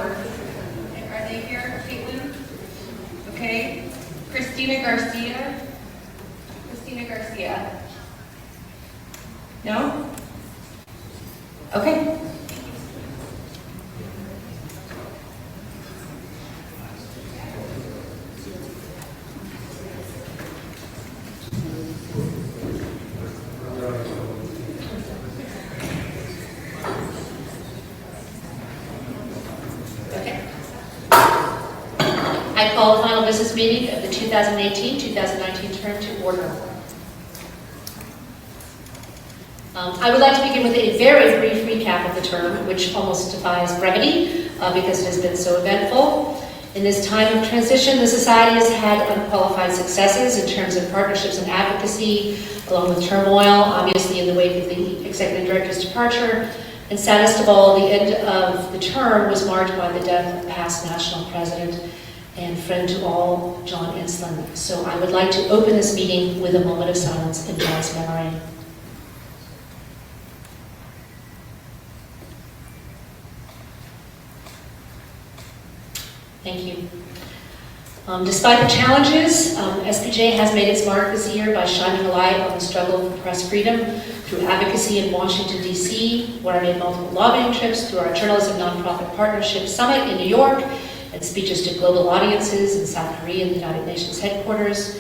Are they here, Caitlin? Okay. Christina Garcia. Christina Garcia. No? Okay. I call the final business meeting of the 2018-2019 term to order. I would like to begin with a very brief recap of the term, which almost defies brevity because it has been so eventful. In this time of transition, the Society has had unqualified successes in terms of partnerships and advocacy, along with turmoil, obviously in the wake of the Executive Director's departure. And saddest of all, the end of the term was marked by the death of past National President and friend to all, John Ensslin. So I would like to open this meeting with a moment of silence in John's memory. Thank you. Despite the challenges, SPJ has made its mark this year by shining a light on the struggle for press freedom through advocacy in Washington, D.C., where I made multiple lobbying trips, through our Journalism Nonprofit Partnership Summit in New York, and speeches to global audiences in South Korea and the United Nations headquarters.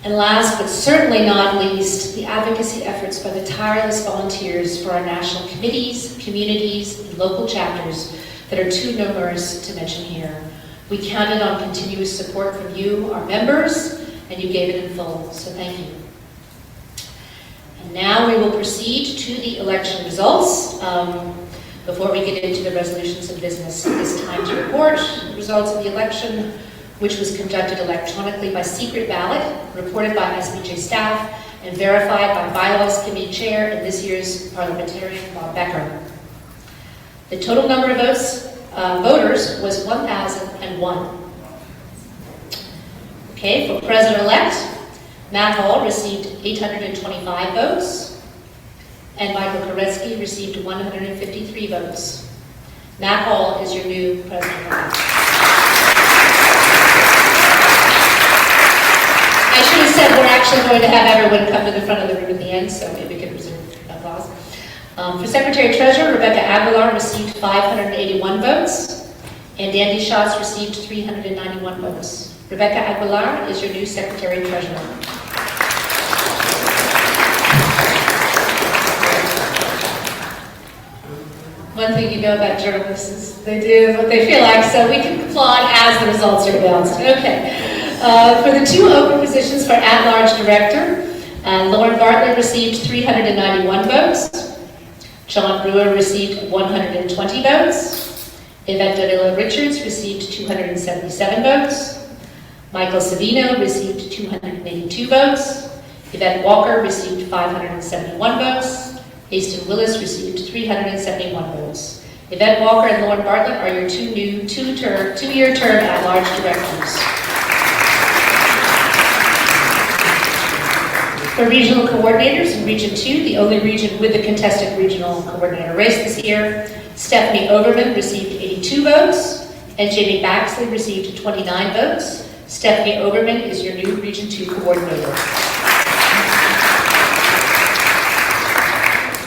And last, but certainly not least, the advocacy efforts by the tireless volunteers for our national committees, communities, and local chapters that are too numerous to mention here. We counted on continuous support from you, our members, and you gave it in full, so thank you. And now we will proceed to the election results. Before we get into the resolutions of business, it is time to report the results of the election, which was conducted electronically by secret ballot, reported by SPJ staff, and verified by Bylaws Committee Chair and this year's parliamentarian, Bob Becker. The total number of voters was 1,001. Okay, for President-elect, Matt Hall received 825 votes, and Michael Koretsky received 153 votes. Matt Hall is your new president-elect. I should have said we're actually going to have everyone come to the front of the room at the end, so maybe we can reserve applause. For Secretary-Treasurer, Rebecca Aguilar received 581 votes, and Dandy Schatz received 391 votes. Rebecca Aguilar is your new Secretary-Treasurer. One thing you know about journalists is they do what they feel like, so we can applaud as the results are announced. Okay. For the two open positions for at-large director, Lauren Bartlett received 391 votes. John Brewer received 120 votes. Yvette Dodilla Richards received 277 votes. Michael Savino received 282 votes. Yvette Walker received 571 votes. Hasten Willis received 371 votes. Yvette Walker and Lauren Bartlett are your two new two-year term at-large directors. For regional coordinators in Region 2, the only region with a contested regional coordinator race this year, Stephanie Overman received 82 votes, and Jamie Baxley received 29 votes. Stephanie Overman is your new Region 2 coordinator.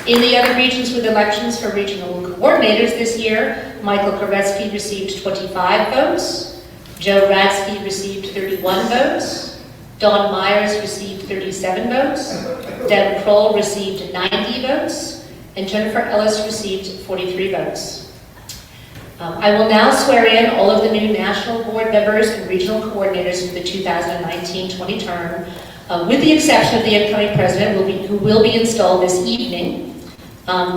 In the other regions with elections for regional coordinators this year, Michael Koretsky received 25 votes, Joe Radsky received 31 votes, Dawn Myers received 37 votes, Deb Kroll received 90 votes, and Jennifer Ellis received 43 votes. I will now swear in all of the new national board members and regional coordinators for the 2019-20 term, with the exception of the incoming president who will be installed this evening.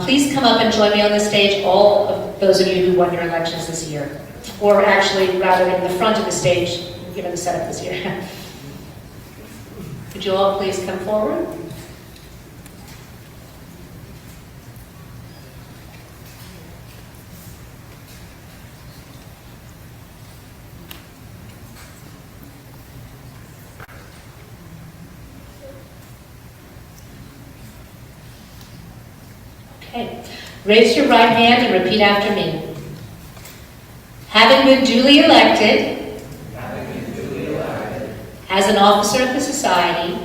Please come up and join me on the stage, all of those of you who won your elections this year, or actually rather in the front of the stage, given the setup this year. Would you all please come forward? Okay. Raise your right hand and repeat after me. Having been duly elected as an officer of the society,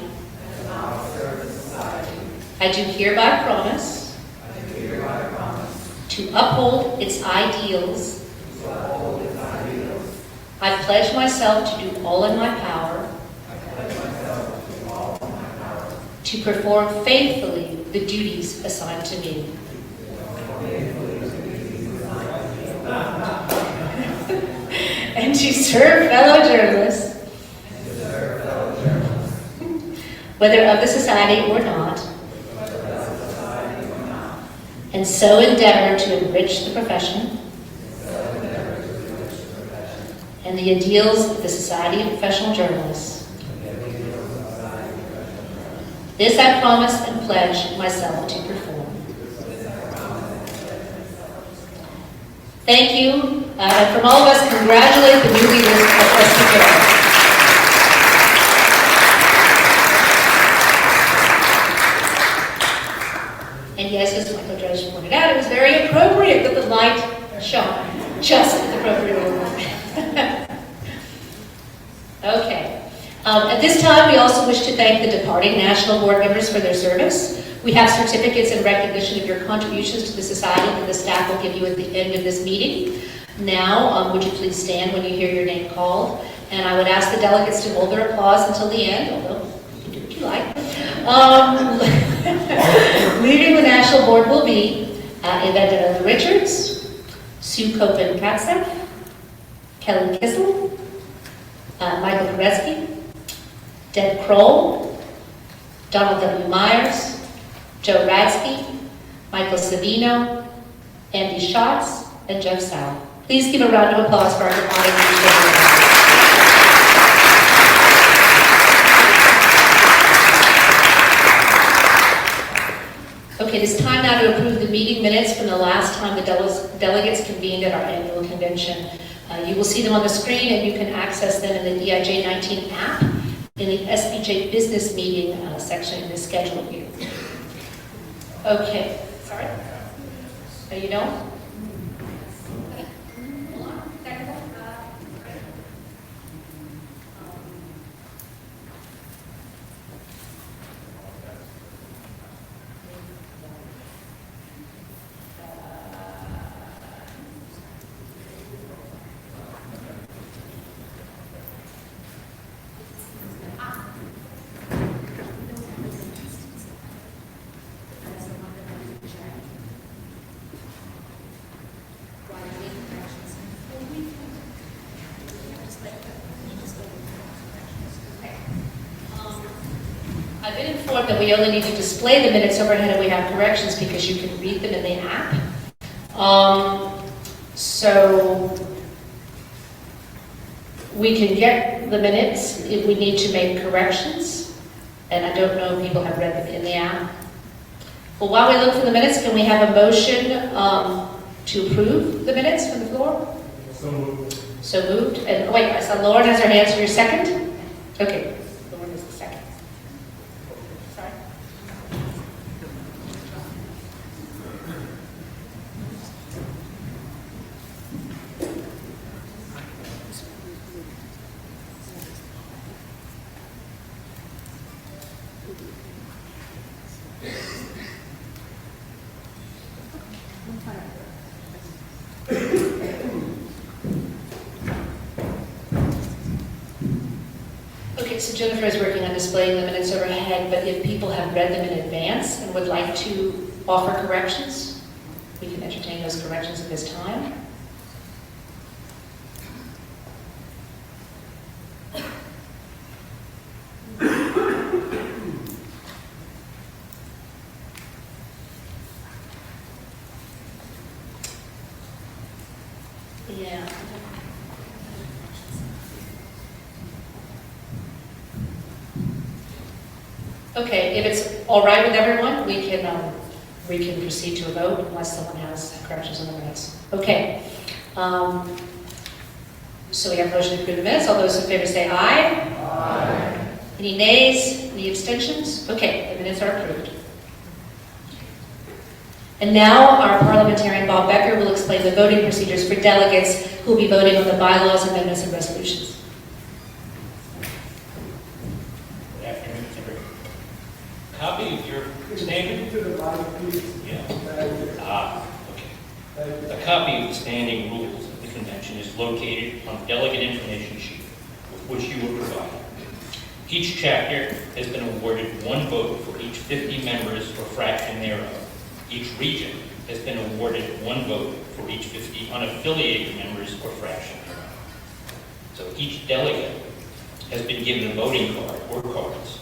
I do hereby promise to uphold its ideals. I pledge myself to do all in my power to perform faithfully the duties assigned to me. And to serve fellow journalists, whether of the society or not, and so endeavor to enrich the profession and the ideals of the Society of Professional Journalists. This I promise and pledge myself to perform. Thank you, and from all of us, congratulate the new leaders of SPJ. And yes, as Michael Dredge pointed out, it was very appropriate that the light shone just at the appropriate moment. Okay. At this time, we also wish to thank the departing National Board members for their service. We have certificates in recognition of your contributions to the society that the staff will give you at the end of this meeting. Now, would you please stand when you hear your name called? And I would ask the delegates to hold their applause until the end, although you can do what you like. Leading the National Board will be Yvette Richards, Sue Copen-Katzeff, Kelly Kissel, Michael Koretsky, Deb Kroll, Donald W. Myers, Joe Radsky, Michael Savino, Andy Schatz, and Jeff Sal. Please give a round of applause for our departing leaders. Okay, it is time now to approve the meeting minutes from the last time the delegates convened at our annual convention. You will see them on the screen, and you can access them in the EIJ19 app in the SPJ business meeting section in the schedule view. Okay, sorry? No, you don't? I've been informed that we only need to display the minutes overhead and we have corrections because you can read them in the app. So we can get the minutes if we need to make corrections. And I don't know if people have read them in the app. Well, while we look for the minutes, can we have a motion to approve the minutes from the floor? So moved. So moved. And wait, I saw Lauren has her hand, so you're second? Okay. Lauren is the second. Sorry. Okay, so Jennifer is working on displaying the minutes overhead, but if people have read them in advance and would like to offer corrections, we can entertain those corrections at this time. Yeah. Okay, if it's all right with everyone, we can proceed to a vote unless someone has corrections on the minutes. Okay. So we have a motion to approve the minutes. All those in favor say aye. Aye. Any nays? Any abstentions? Okay, the minutes are approved. And now our parliamentarian Bob Becker will explain the voting procedures for delegates who will be voting on the bylaws, amendments, and resolutions. Good afternoon, everyone. Copy of your standing. Yeah. Okay. A copy of the standing rules of the convention is located on the delegate information sheet with which you were provided. Each chapter has been awarded one vote for each 50 members or fraction thereof. Each region has been awarded one vote for each 50 unaffiliated members or fraction thereof. So each delegate has been given a voting card or cards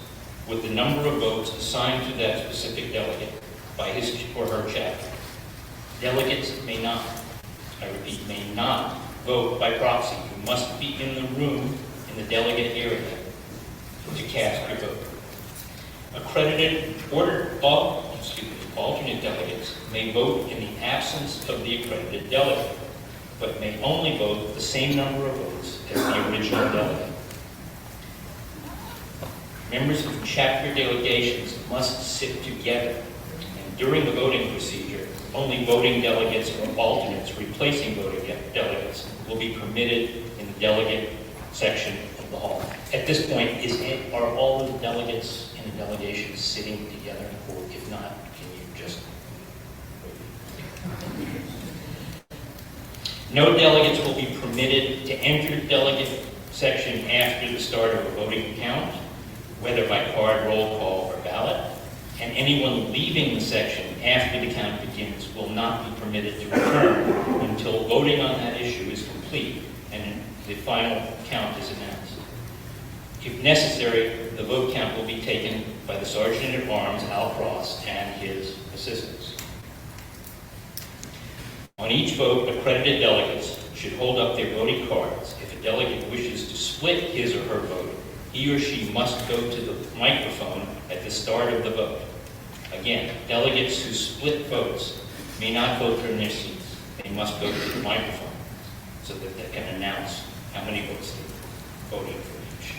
with the number of votes assigned to that specific delegate by his or her chapter. Delegates may not, I repeat, may not vote by proxy. You must be in the room in the delegate area to cast your vote. Accredited alternate delegates may vote in the absence of the accredited delegate, but may only vote the same number of votes as the original delegate. Members of chapter delegations must sit together, and during the voting procedure, only voting delegates or alternates replacing voting delegates will be permitted in the delegate section of the hall. At this point, are all of the delegates in the delegation sitting together, or if not, can you just... No delegates will be permitted to enter the delegate section after the start of a voting count, whether by card, roll call, or ballot, and anyone leaving the section after the count begins will not be permitted to return until voting on that issue is complete and the final count is announced. If necessary, the vote count will be taken by the Sergeant-at-Arms, Al Cross, and his assistants. On each vote, accredited delegates should hold up their voting cards. If a delegate wishes to split his or her vote, he or she must go to the microphone at the start of the vote. Again, delegates who split votes may not vote from their seats. They must go to the microphone so that they can announce how many votes they voted for each.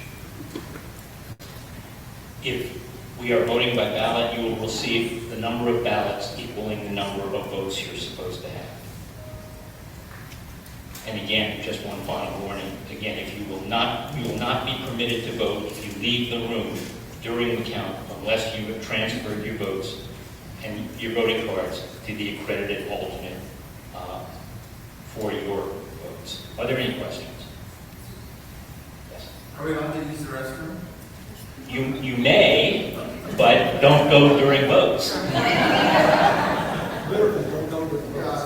If we are voting by ballot, you will receive the number of ballots equaling the number of votes you're supposed to have. And again, just one final warning. Again, you will not be permitted to vote if you leave the room during the count unless you have transferred your votes and your voting cards to the accredited alternate for your votes. Are there any questions? Yes. Are we allowed to use the restroom? You may, but don't go during votes. Literally, don't go with the votes.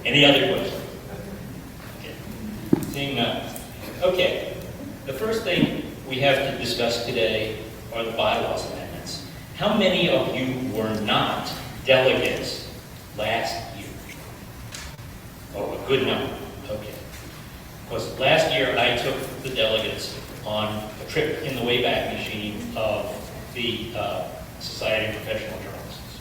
Any other questions? Okay. Seeing none. Okay. The first thing we have to discuss today are the bylaws amendments. How many of you were not delegates last year? Oh, a good number. Okay. Because last year I took the delegates on a trip in the Wayback Machine of the Society of Professional Journalists.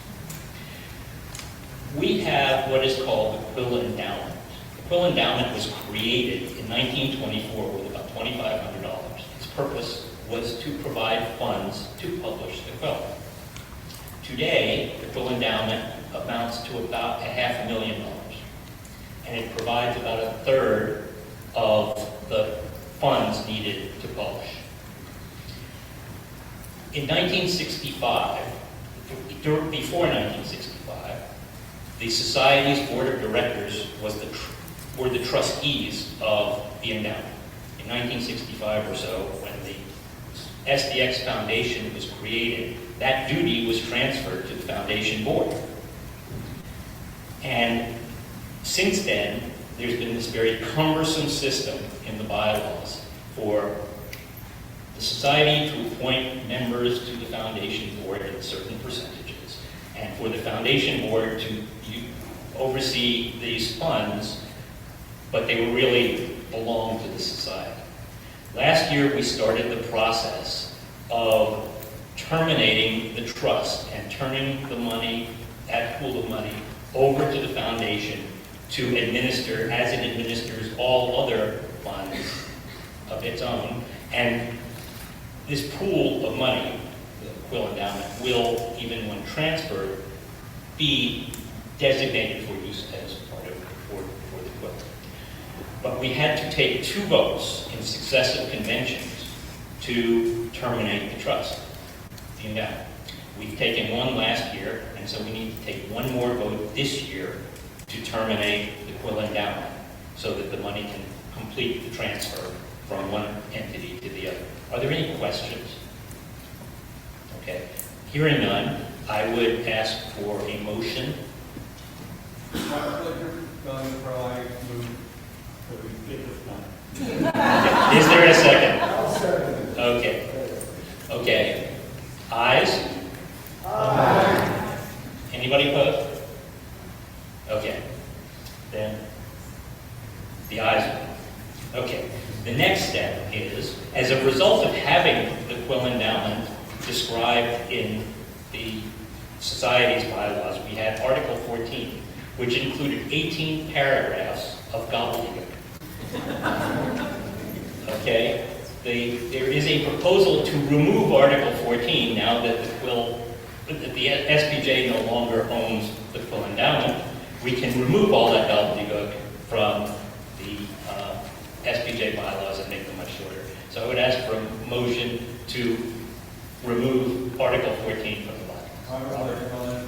We have what is called the Quill Endowment. The Quill Endowment was created in 1924 with about $2,500. Its purpose was to provide funds to publish the quill. Today, the Quill Endowment amounts to about $500,000, and it provides about a third of the funds needed to publish. In 1965, before 1965, the Society's Board of Directors were the trustees of the endowment. In 1965 or so, when the SDX Foundation was created, that duty was transferred to the Foundation Board. And since then, there's been this very cumbersome system in the bylaws for the Society to appoint members to the Foundation Board at certain percentages, and for the Foundation Board to oversee these funds, but they will really belong to the Society. Last year, we started the process of terminating the trust and turning the money, that pool of money, over to the Foundation to administer, as it administers all other funds of its own. And this pool of money, the Quill Endowment, will, even when transferred, be designated for use as part of for the quilt. But we had to take 2 votes in successive conventions to terminate the trust, the endowment. We've taken 1 last year, and so we need to take 1 more vote this year to terminate the quill endowment so that the money can complete the transfer from one entity to the other. Are there any questions? Okay. Hearing none, I would ask for a motion. My pleasure, Don Fry, move that we get this done. Okay. Is there a second? I'll second. Okay. Okay. Ayes? Aye. Anybody opposed? Okay. Then the ayes have it. Okay. The next step is, as a result of having the quill endowment described in the Society's bylaws, we had Article 14, which included 18 paragraphs of gobbledygook. Okay? There is a proposal to remove Article 14 now that the SPJ no longer owns the quill endowment. We can remove all that gobbledygook from the SPJ bylaws and make them much shorter. So I would ask for a motion to remove Article 14 from the bylaws. I would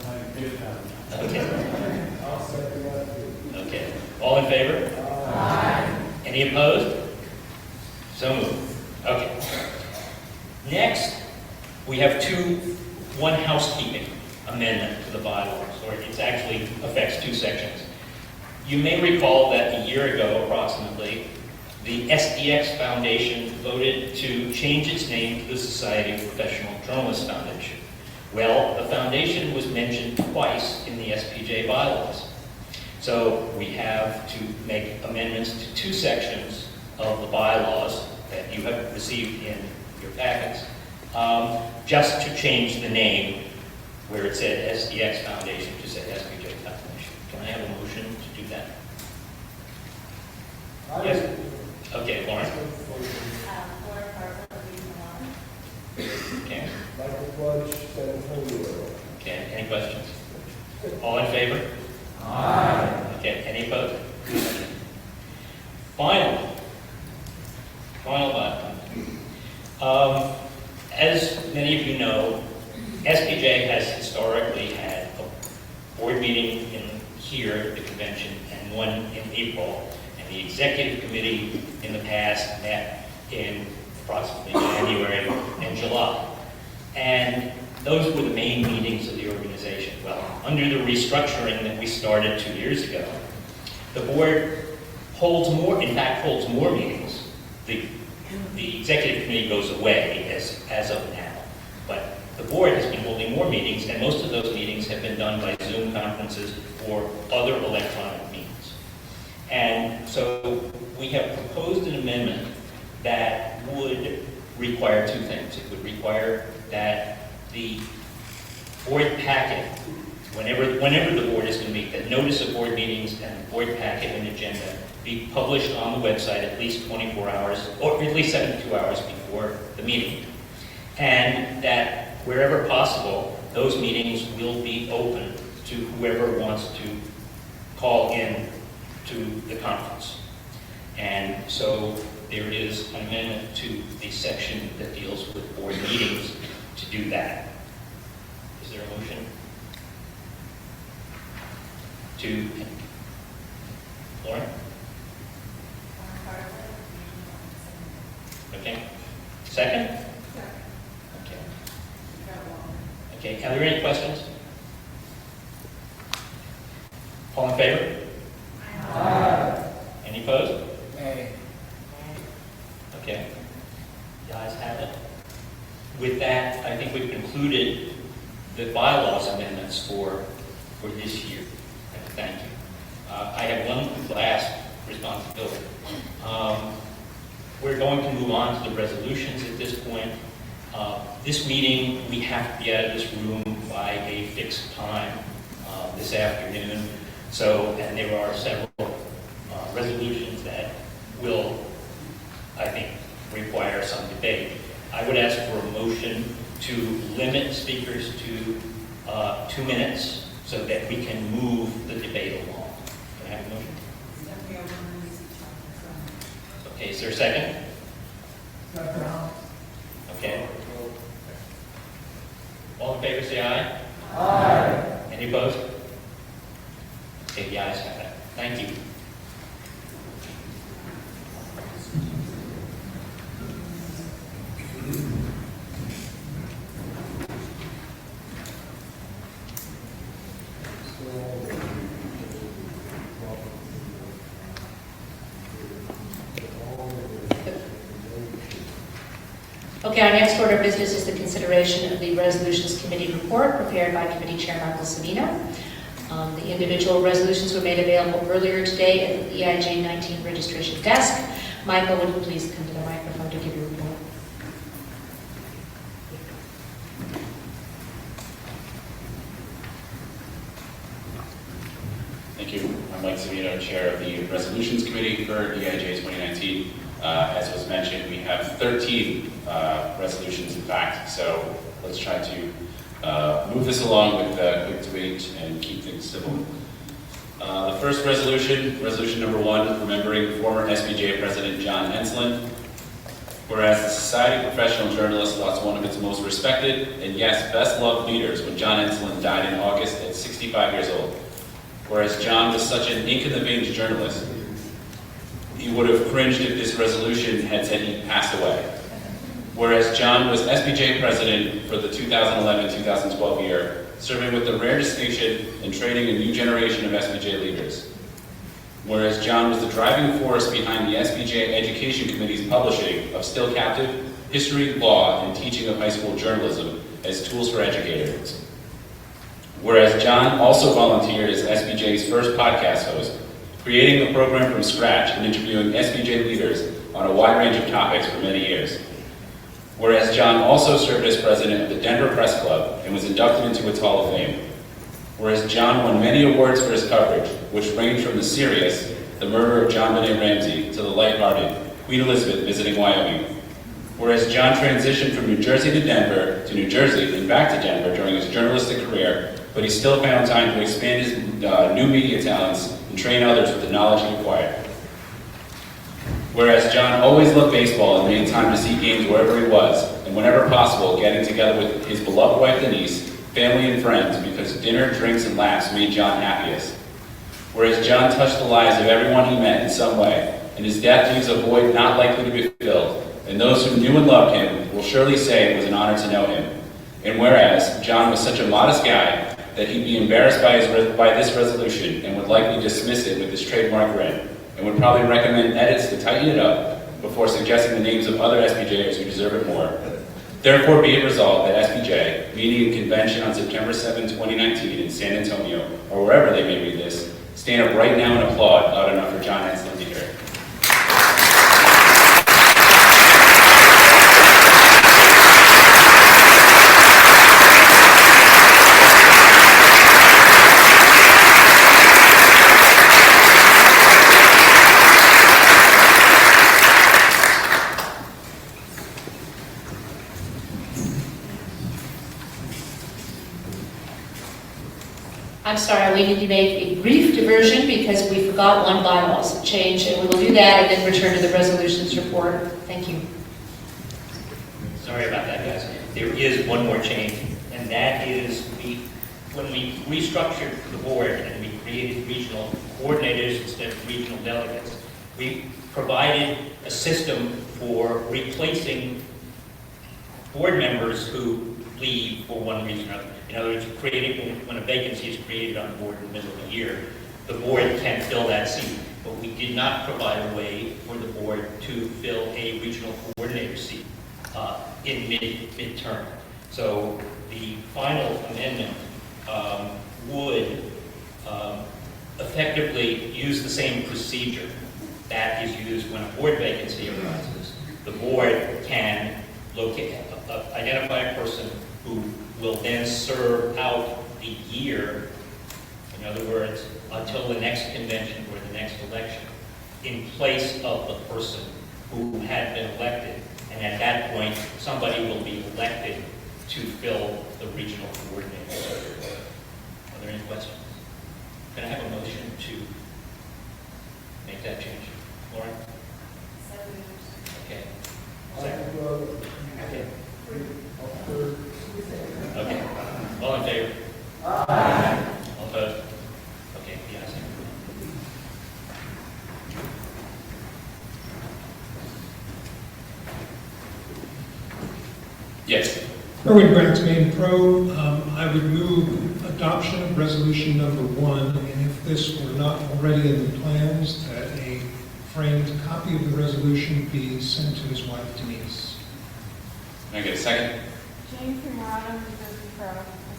like to get it done. Okay. I'll second that too. Okay. All in favor? Aye. Any opposed? So moved. Okay. Next, we have one housekeeping amendment to the bylaws, or it actually affects 2 sections. You may recall that a year ago, approximately, the SDX Foundation voted to change its name to the Society of Professional Journalists Foundation. Well, the foundation was mentioned twice in the SPJ bylaws. So we have to make amendments to 2 sections of the bylaws that you have received in your packets, just to change the name where it said SDX Foundation to say SPJ Foundation. Can I have a motion to do that? Yes. Okay, Lauren? Lauren Carver, Region 1. Okay. Michael Fudge, San Antonio. Okay, any questions? All in favor? Aye. Okay, any opposed? Final bylaw. As many of you know, SPJ has historically had a board meeting here at the convention and one in April, and the executive committee in the past met in approximately January and July. And those were the main meetings of the organization. Well, under the restructuring that we started 2 years ago, the board holds more meetings. The executive committee goes away as of now, but the board has been holding more meetings, and most of those meetings have been done by Zoom conferences or other electronic means. And so we have proposed an amendment that would require 2 things. It would require that the board packet, whenever the board is going to meet, that notice of board meetings and the board packet and agenda be published on the website at least 24 hours, or at least 72 hours before the meeting. And that wherever possible, those meetings will be open to whoever wants to call in to the conference. And so there is an amendment to the section that deals with board meetings to do that. Is there a motion? To Lauren? Lauren Carver, Region 1. Okay. Second? Okay. Okay. Are there any questions? All in favor? Aye. Any opposed? Aye. Okay. The ayes have it. With that, I think we've concluded the bylaws amendments for this year. And thank you. I have one last responsibility. We're going to move on to the resolutions at this point. This meeting, we have to be out of this room by a fixed time this afternoon. So, and there are several resolutions that will, I think, require some debate. I would ask for a motion to limit speakers to 2 minutes so that we can move the debate along. Can I have a motion? Okay, is there a second? Okay. All in favor, say aye. Aye. Any opposed? Okay, the ayes have it. Thank you. Okay, our next order of business is the consideration of the Resolutions Committee report prepared by Committee Chair Michael Savino. The individual resolutions were made available earlier today at the EIJ19 registration desk. Michael, would you please come to the microphone to give your report? Thank you. I'm Mike Savino, Chair of the Resolutions Committee for EIJ19. As was mentioned, we have 13 resolutions, in fact, so let's try to move this along with quick debate and keep things civil. The first resolution, resolution number 1, remembering former SPJ President John Ensslin. Whereas the Society of Professional Journalists lost one of its most respected and, yes, best-loved leaders when John Ensslin died in August at 65 years old. Whereas John was such an ink-in-the-veins journalist, he would have cringed if this resolution had said he passed away. Whereas John was SPJ president for the 2011-2012 year, serving with the rare distinction in training a new generation of SPJ leaders. Whereas John was the driving force behind the SPJ Education Committee's publishing of Still Captive, History, Law, and Teaching of High School Journalism as tools for educators. Whereas John also volunteered as SPJ's first podcast host, creating the program from scratch and interviewing SPJ leaders on a wide range of topics for many years. Whereas John also served as president of the Denver Press Club and was inducted into its Hall of Fame. Whereas John won many awards for his coverage, which ranged from the serious, the murder of John Benet Ramsey, to the lighthearted, Queen Elizabeth visiting Wyoming. Whereas John transitioned from New Jersey to Denver, to New Jersey, and back to Denver during his journalistic career, but he still found time to expand his new media talents and train others with the knowledge he acquired. Whereas John always loved baseball and made time to see games wherever he was, and whenever possible, getting together with his beloved wife Denise, family and friends, because dinner, drinks, and laughs made John happiest. Whereas John touched the lives of everyone he met in some way, and his death leaves a void not likely to be filled, and those who knew and loved him will surely say it was an honor to know him. And whereas John was such a modest guy that he'd be embarrassed by this resolution and would likely dismiss it with his trademark grin, and would probably recommend edits to tighten it up before suggesting the names of other SPJers who deserve it more. Therefore be it resolved that SPJ, meeting in convention on September 7, 2019 in San Antonio, or wherever they may read this, stand up right now and applaud loud enough for John Ensslin to hear. I'm sorry, we need to make a brief diversion because we forgot one bylaws change, and we will do that and then return to the resolutions report. Thank you. Sorry about that, guys. There is one more change, and that is when we restructured the board and we created regional coordinators instead of regional delegates, we provided a system for replacing board members who leave for one reason or another. In other words, when a vacancy is created on the board in the middle of the year, the board can fill that seat. But we did not provide a way for the board to fill a regional coordinator seat in mid-term. So the final amendment would effectively use the same procedure that is used when a board vacancy arises. The board can identify a person who will then serve out the year, in other words, until the next convention or the next election, in place of the person who had been elected. And at that point, somebody will be elected to fill the regional coordinator. Are there any questions? Can I have a motion to make that change? Lauren? So moved. Okay. I Second. will, Okay. third. Okay. All in favor? All opposed? Okay, yes. Yes. Erwin Grants, Maine Pro. I would move adoption of resolution number 1, and if this were not already in the plans, that a framed copy of the resolution be sent to his wife Denise. Can I get a second? Jane Primrado, New Jersey Pro. I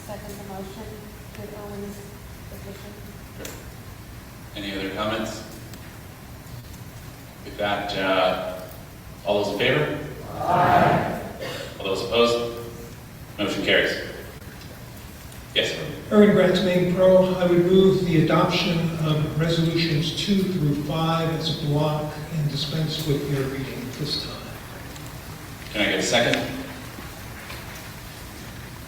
second the motion with Owen's addition. Any other comments? With that, all those in favor? All those opposed? Motion carries. Yes, sir. Erwin Grants, Maine Pro. I would move the adoption of resolutions 2 through 5 as a block and dispense with their reading at this time. Can I get a second?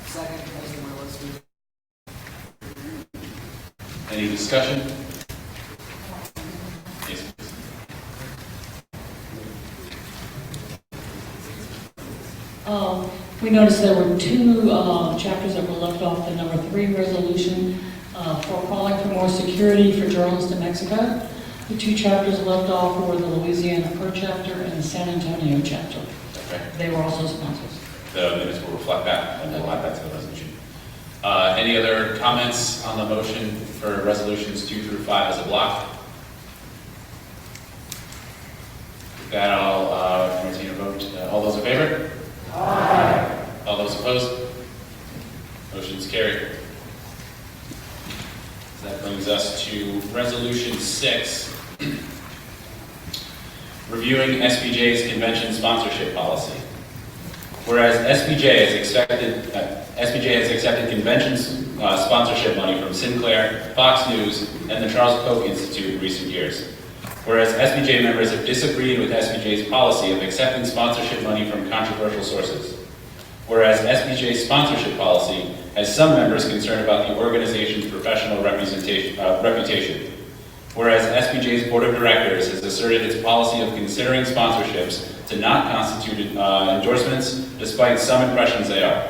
Second, President Marlowski. Any discussion? Yes, please. We noticed there were two chapters that were left off the number 3 resolution for calling for more security for journalists in Mexico. The 2 chapters left off were the Louisiana Pro chapter and the San Antonio chapter. Okay. They were also sponsors. The minutes will reflect that, and we'll add that to the resolution. Any other comments on the motion for resolutions 2 through 5 as a block? With that, I'll entertain a vote. All those in favor? All those opposed? Motion's carried. That brings us to Resolution 6, reviewing SPJ's convention sponsorship policy. Whereas SPJ has accepted convention sponsorship money from Sinclair, Fox News, and the Charles Koch Institute in recent years. Whereas SPJ members have disagreed with SPJ's policy of accepting sponsorship money from controversial sources. Whereas SPJ's sponsorship policy has some members concerned about the organization's professional reputation. Whereas SPJ's board of directors has asserted its policy of considering sponsorships to not constitute endorsements, despite some impressions they are.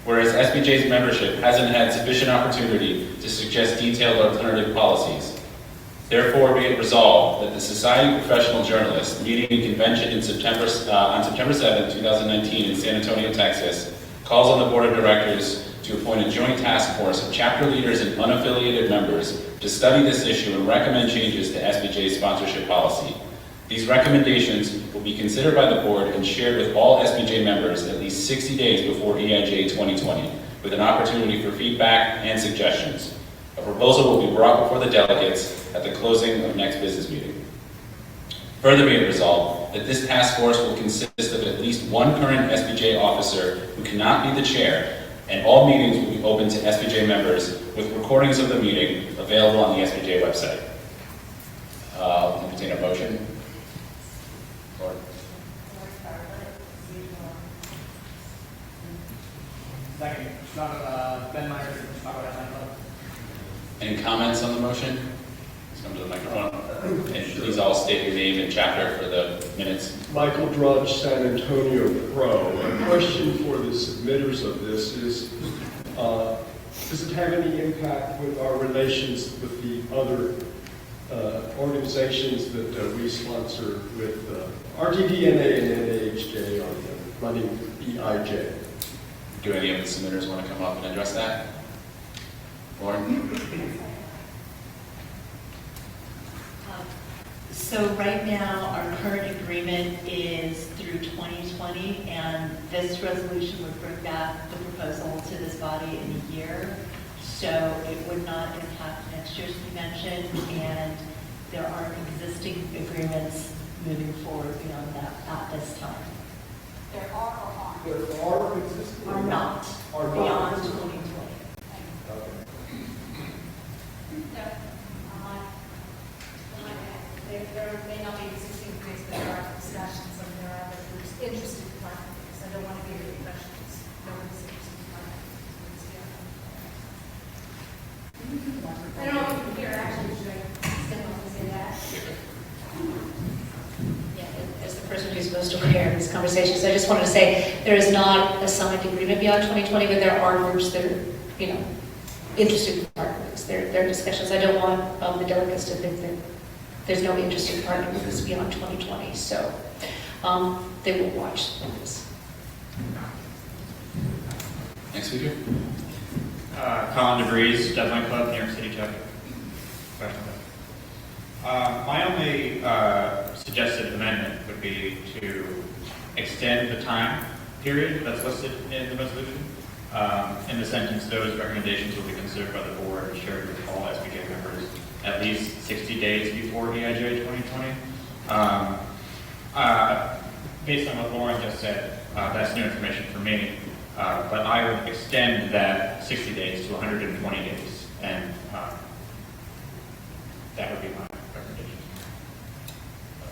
Whereas SPJ's membership hasn't had sufficient opportunity to suggest detailed alternative policies. Therefore, be it resolved that the Society of Professional Journalists, meeting in convention on September 7, 2019 in San Antonio, Texas, calls on the Board of Directors to appoint a joint task force of chapter leaders and unaffiliated members to study this issue and recommend changes to SPJ's sponsorship policy. These recommendations will be considered by the Board and shared with all SPJ members at least 60 days before EIJ 2020, with an opportunity for feedback and suggestions. A proposal will be brought before the delegates at the closing of next business meeting. Further be it resolved that this task force will consist of at least one current SPJ officer who cannot be the chair, and all meetings will be open to SPJ members with recordings of the meeting available on the SPJ website. I'll entertain a motion. Lord. Second, Ben Meyer, Chicago Athletic Club. Any comments on the motion? Let's come to the microphone. And please all state your name and chapter for the minutes. Michael Drudge, San Antonio Pro. A question for the submitters of this is, does it have any impact with our relations with the other organizations that we sponsor with RTDNA and NAHJ on running EIJ? Do any of the submitters want to come up and address that? Lauren? So right now, our current agreement is through 2020, and this resolution would bring back the proposal to this body in a year. So it would not impact next year's convention, and there are existing agreements moving forward beyond that at this time. There are or aren't? There are existing. Are not Are not. beyond 2020. Okay. No, there may not be existing agreements, but there are discussions, and there are other groups interested in partnering, because I don't want to give you the impression it's no one's interested in partnering. I don't know if you can hear, actually, should I stand up and say that? Yeah, as the person who's most aware of these conversations, I just wanted to say there is not a signed agreement beyond 2020, but there are groups that are, interested in partnering. There are discussions. I don't want the delegates to think that there's no interest in partnering with us beyond 2020. So they will watch this. Next speaker. Colin DeVries, Deadline Club, New York City chapter. My only suggested amendment would be to extend the time period that's listed in the resolution. In the sentence, those recommendations will be considered by the board and shared with all SPJ members at least 60 days before EIJ 2020. Based on what Lauren just said, that's new information for me, but I would extend that 60 days to 120 days, and that would be my recommendation.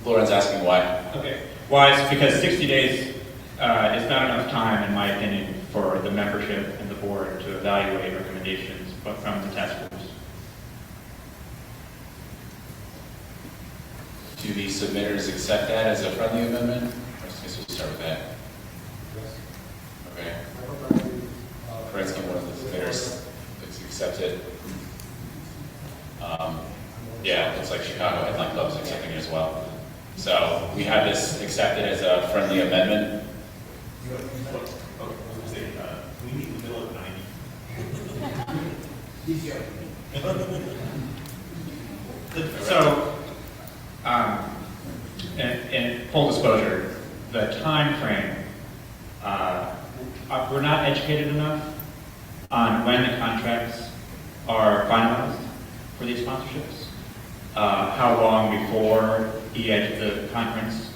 Lauren's asking why. Okay. Why? It's because 60 days is not enough time, in my opinion, for the membership and the board to evaluate recommendations but from the task force. Do the submitters accept that as a friendly amendment? I guess we'll start with that. Okay. Koretsky, one of the submitters, accepts it. Yeah, it looks like Chicago Headline Club is accepting it as well. So we have this accepted as a friendly amendment. We meet in the middle of 90. So, in full disclosure, the time frame, we're not educated enough on when the contracts are finalized for these sponsorships. How long before the conference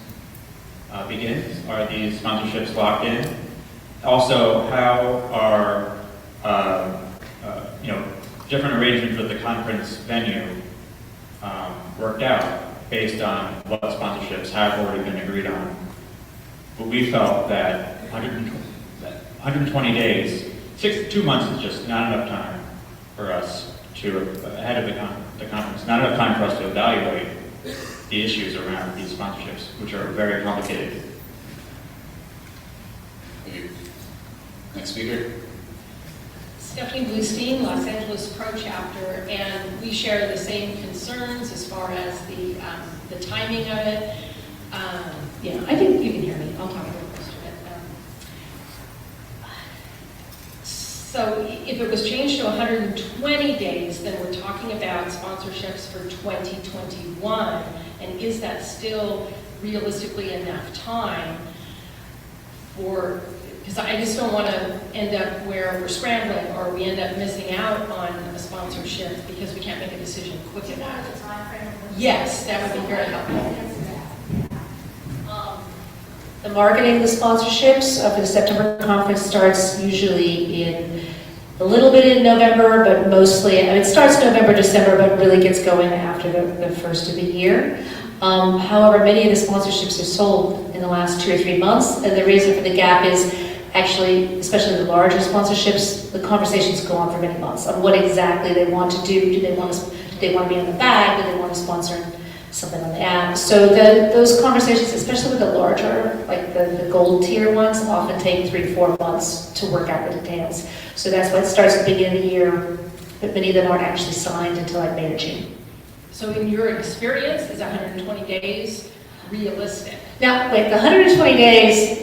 begins are these sponsorships locked in? Also, how are different arrangements with the conference venue worked out based on what sponsorships have already been agreed on? But we felt that 120 days, 2 months is just not enough time for us to, ahead of the conference, not enough time for us to evaluate the issues around these sponsorships, which are very complicated. Thank you. Next speaker. Stephanie Bluestein, Los Angeles Pro Chapter, and we share the same concerns as far as the timing of it. Yeah, I think you can hear me. I'll talk a little closer to it. So if it was changed to 120 days, then we're talking about sponsorships for 2021. And is that still realistically enough time for, because I just don't want to end up where we're scrambling or we end up missing out on a sponsorship because we can't make a decision quick enough. Yes, that would be very helpful. The marketing of the sponsorships for the September conference starts usually a little bit in November, but mostly, it starts November, December, but really gets going after the first of the year. However, many of the sponsorships are sold in the last 2 or 3 months, and the reason for the gap is actually, especially the larger sponsorships, the conversations go on for many months on what exactly they want to do. Do they want to be on the bag? Do they want to sponsor something on the app? So those conversations, especially with the larger, like the gold tier ones, often take 3 to 4 months to work out the details. So that's why it starts at the beginning of the year, but many of them aren't actually signed until like May or June. So in your experience, is 120 days realistic? Now, wait, the 120 days,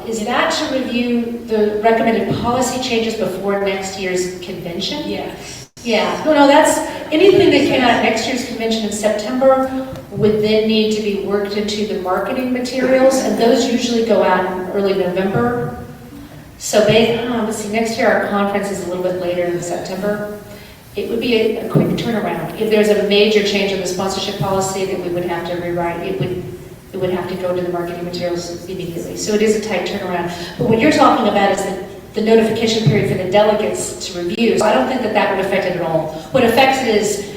is that to review the recommended policy changes before next year's convention? Yes. Yeah, no, that's, anything that came out of next year's convention in September would then need to be worked into the marketing materials, and those usually go out in early November. So let's see, next year our conference is a little bit later in September. It would be a quick turnaround. If there's a major change in the sponsorship policy that we would have to rewrite, it would have to go to the marketing materials immediately. So it is a tight turnaround. But what you're talking about is the notification period for the delegates to review. So I don't think that would affect it at all. What affects it is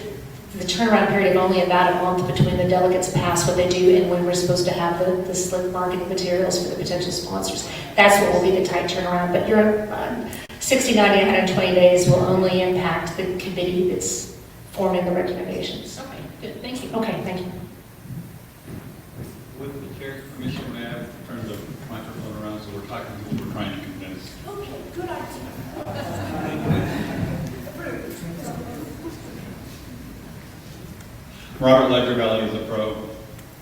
the turnaround period of only about a month between the delegates pass what they do and when we're supposed to have the slick marketing materials for the potential sponsors. That's what will be the tight turnaround. But 60, 90, 120 days will only impact the committee that's forming the recommendations. Okay, good, thank you. Okay, thank you. With the chair's permission, may I turn the microphone around so we're talking to who we're trying to convince? Okay, good idea. Robert Ledger Valley is a pro.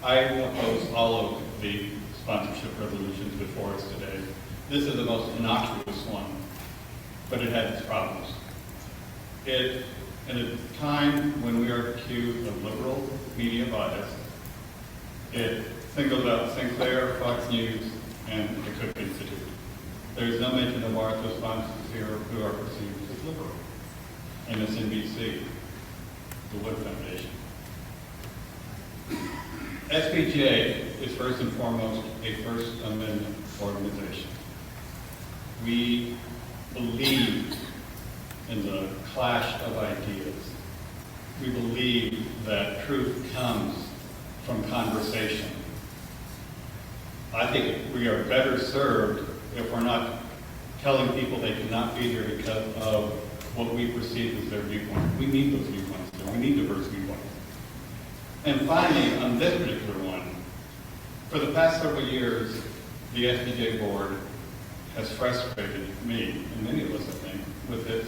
I oppose all of the sponsorship resolutions before us today. This is the most innocuous one, but it has its problems. In a time when we are accused of liberal media bias, it singles out Sinclair, Fox News, and the Cook Institute. There's no mention of Martha sponsors here who are perceived as liberal. MSNBC, the Wood Foundation. SPJ is first and foremost a First Amendment organization. We believe in the clash of ideas. We believe that truth comes from conversation. I think we are better served if we're not telling people they cannot be here because of what we perceive as their viewpoint. We need those viewpoints. We need diverse viewpoints. And finally, on this particular one, for the past several years, the SPJ board has frustrated me, and many of us, I think, with its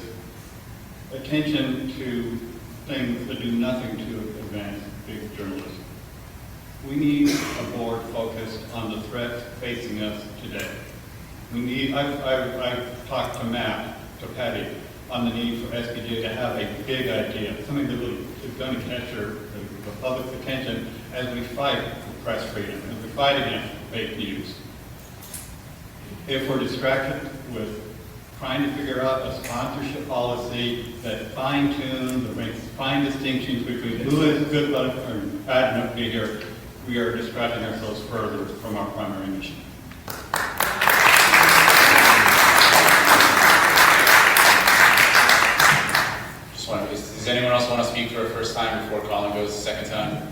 attention to things that do nothing to advance big journalism. We need a board focused on the threats facing us today. I've talked to Matt, to Patty, on the need for SPJ to have a big idea, something that really is going to capture the public's attention as we fight for press freedom, as we fight against fake news. If we're distracted with trying to figure out a sponsorship policy that fine-tunes or makes fine distinctions between who is good enough or bad enough to be here, we are distracting ourselves further from our primary mission. Does anyone else want to speak for a first time before calling goes a second time?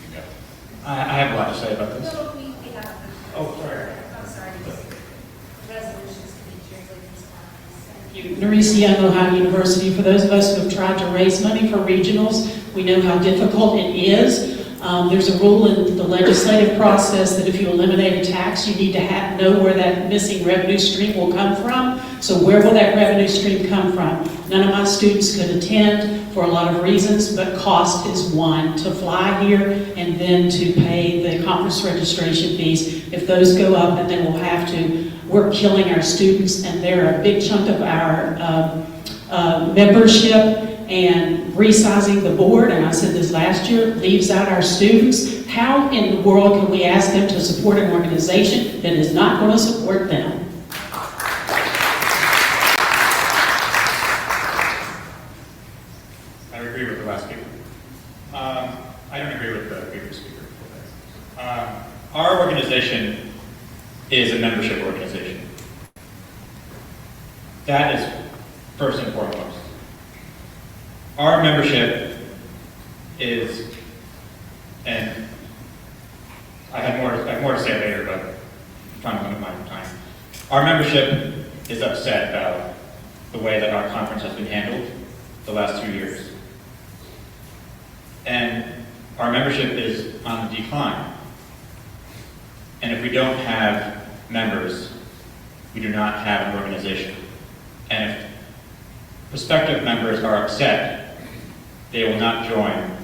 You go. I have a lot to say about this. No, we have. Oh, sorry. I'm sorry. Resolutions can be translated into comments. Nerissa Young, Ohio University. For those of us who have tried to raise money for regionals, we know how difficult it is. There's a rule in the legislative process that if you eliminate a tax, you need to know where that missing revenue stream will come from. So where will that revenue stream come from? None of my students could attend for a lot of reasons, but cost is one. To fly here and then to pay the conference registration fees. If those go up, and then we'll have to, we're killing our students, and they're a big chunk of our membership. And resizing the board, and I said this last year, leaves out our students. How in the world can we ask them to support an organization that is not going to support them? I agree with the last speaker. I don't agree with the previous speaker. Our organization is a membership organization. That is first and foremost. Our membership is, and I have more to say later, but I'm trying to limit my time. Our membership is upset about the way that our conference has been handled the last 2 years. And our membership is on the decline. And if we don't have members, we do not have an organization. And if prospective members are upset, they will not join,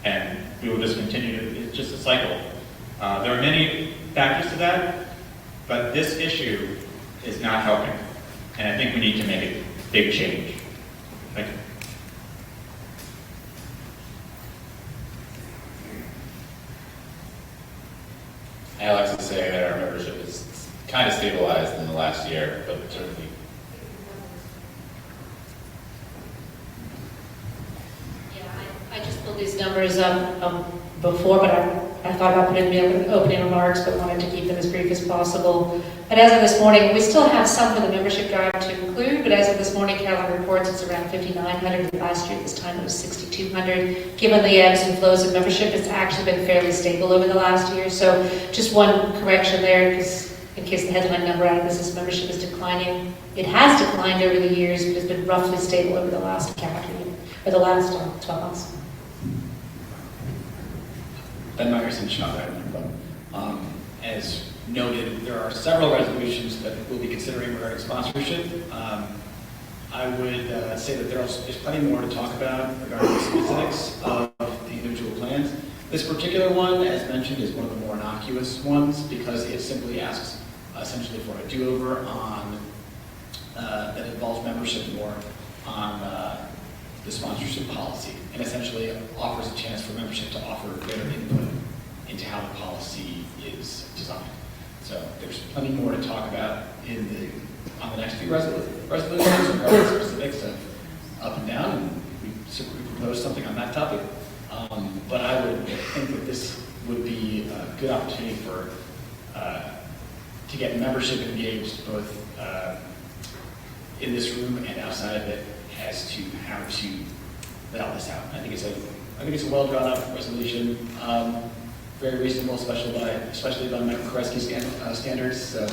and we will just continue. It's just a cycle. There are many factors to that, but this issue is not helping, and I think we need to make a big change. Thank you. I like to say that our membership is kind of stabilized in the last year, but certainly. I just pulled these numbers up before, but I thought about putting them in opening remarks, but wanted to keep them as brief as possible. But as of this morning, we still have some for the membership drive to include, but as of this morning, Carolyn reports it's around 5,900. Last year, this time it was 6,200. Given the ebbs and flows of membership, it's actually been fairly stable over the last year. So just one correction there, because in case the headline number out of this is membership is declining. It has declined over the years, but it's been roughly stable over the last calendar year, or the last 12 months. Ben Myerson, Chicago Avenue Club. As noted, there are several resolutions that we'll be considering regarding sponsorship. I would say that there's plenty more to talk about regarding the specifics of the individual plans. This particular one, as mentioned, is one of the more innocuous ones because it simply asks essentially for a do-over on that involves membership more on the sponsorship policy, and essentially offers a chance for membership to offer greater input into how the policy is designed. So there's plenty more to talk about on the next few resolutions regarding the specifics of up and down, and we propose something on that topic. But I would think that this would be a good opportunity for to get membership engaged both in this room and outside of it as to how to balance this out. I think it's a well drawn out resolution, very reasonable, especially by Michael Koreski's standards. So,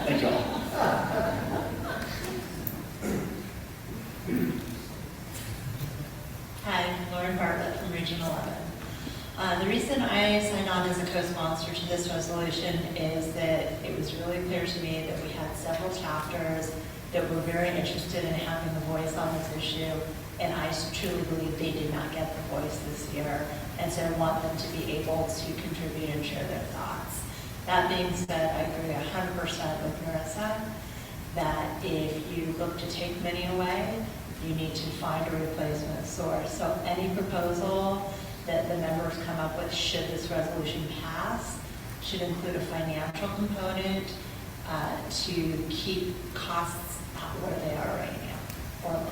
thank you all. Hi, Lauren Bartlett from Region 11. The reason I signed on as a co-sponsor to this resolution is that it was really clear to me that we had several chapters that were very interested in having a voice on this issue, and I truly believe they did not get the voice this year, and so I want them to be able to contribute and share their thoughts. That being said, I agree 100% with Marissa that if you look to take money away, you need to find a replacement source. So any proposal that the members come up with, should this resolution pass, should include a financial component to keep costs where they are right now, or lower.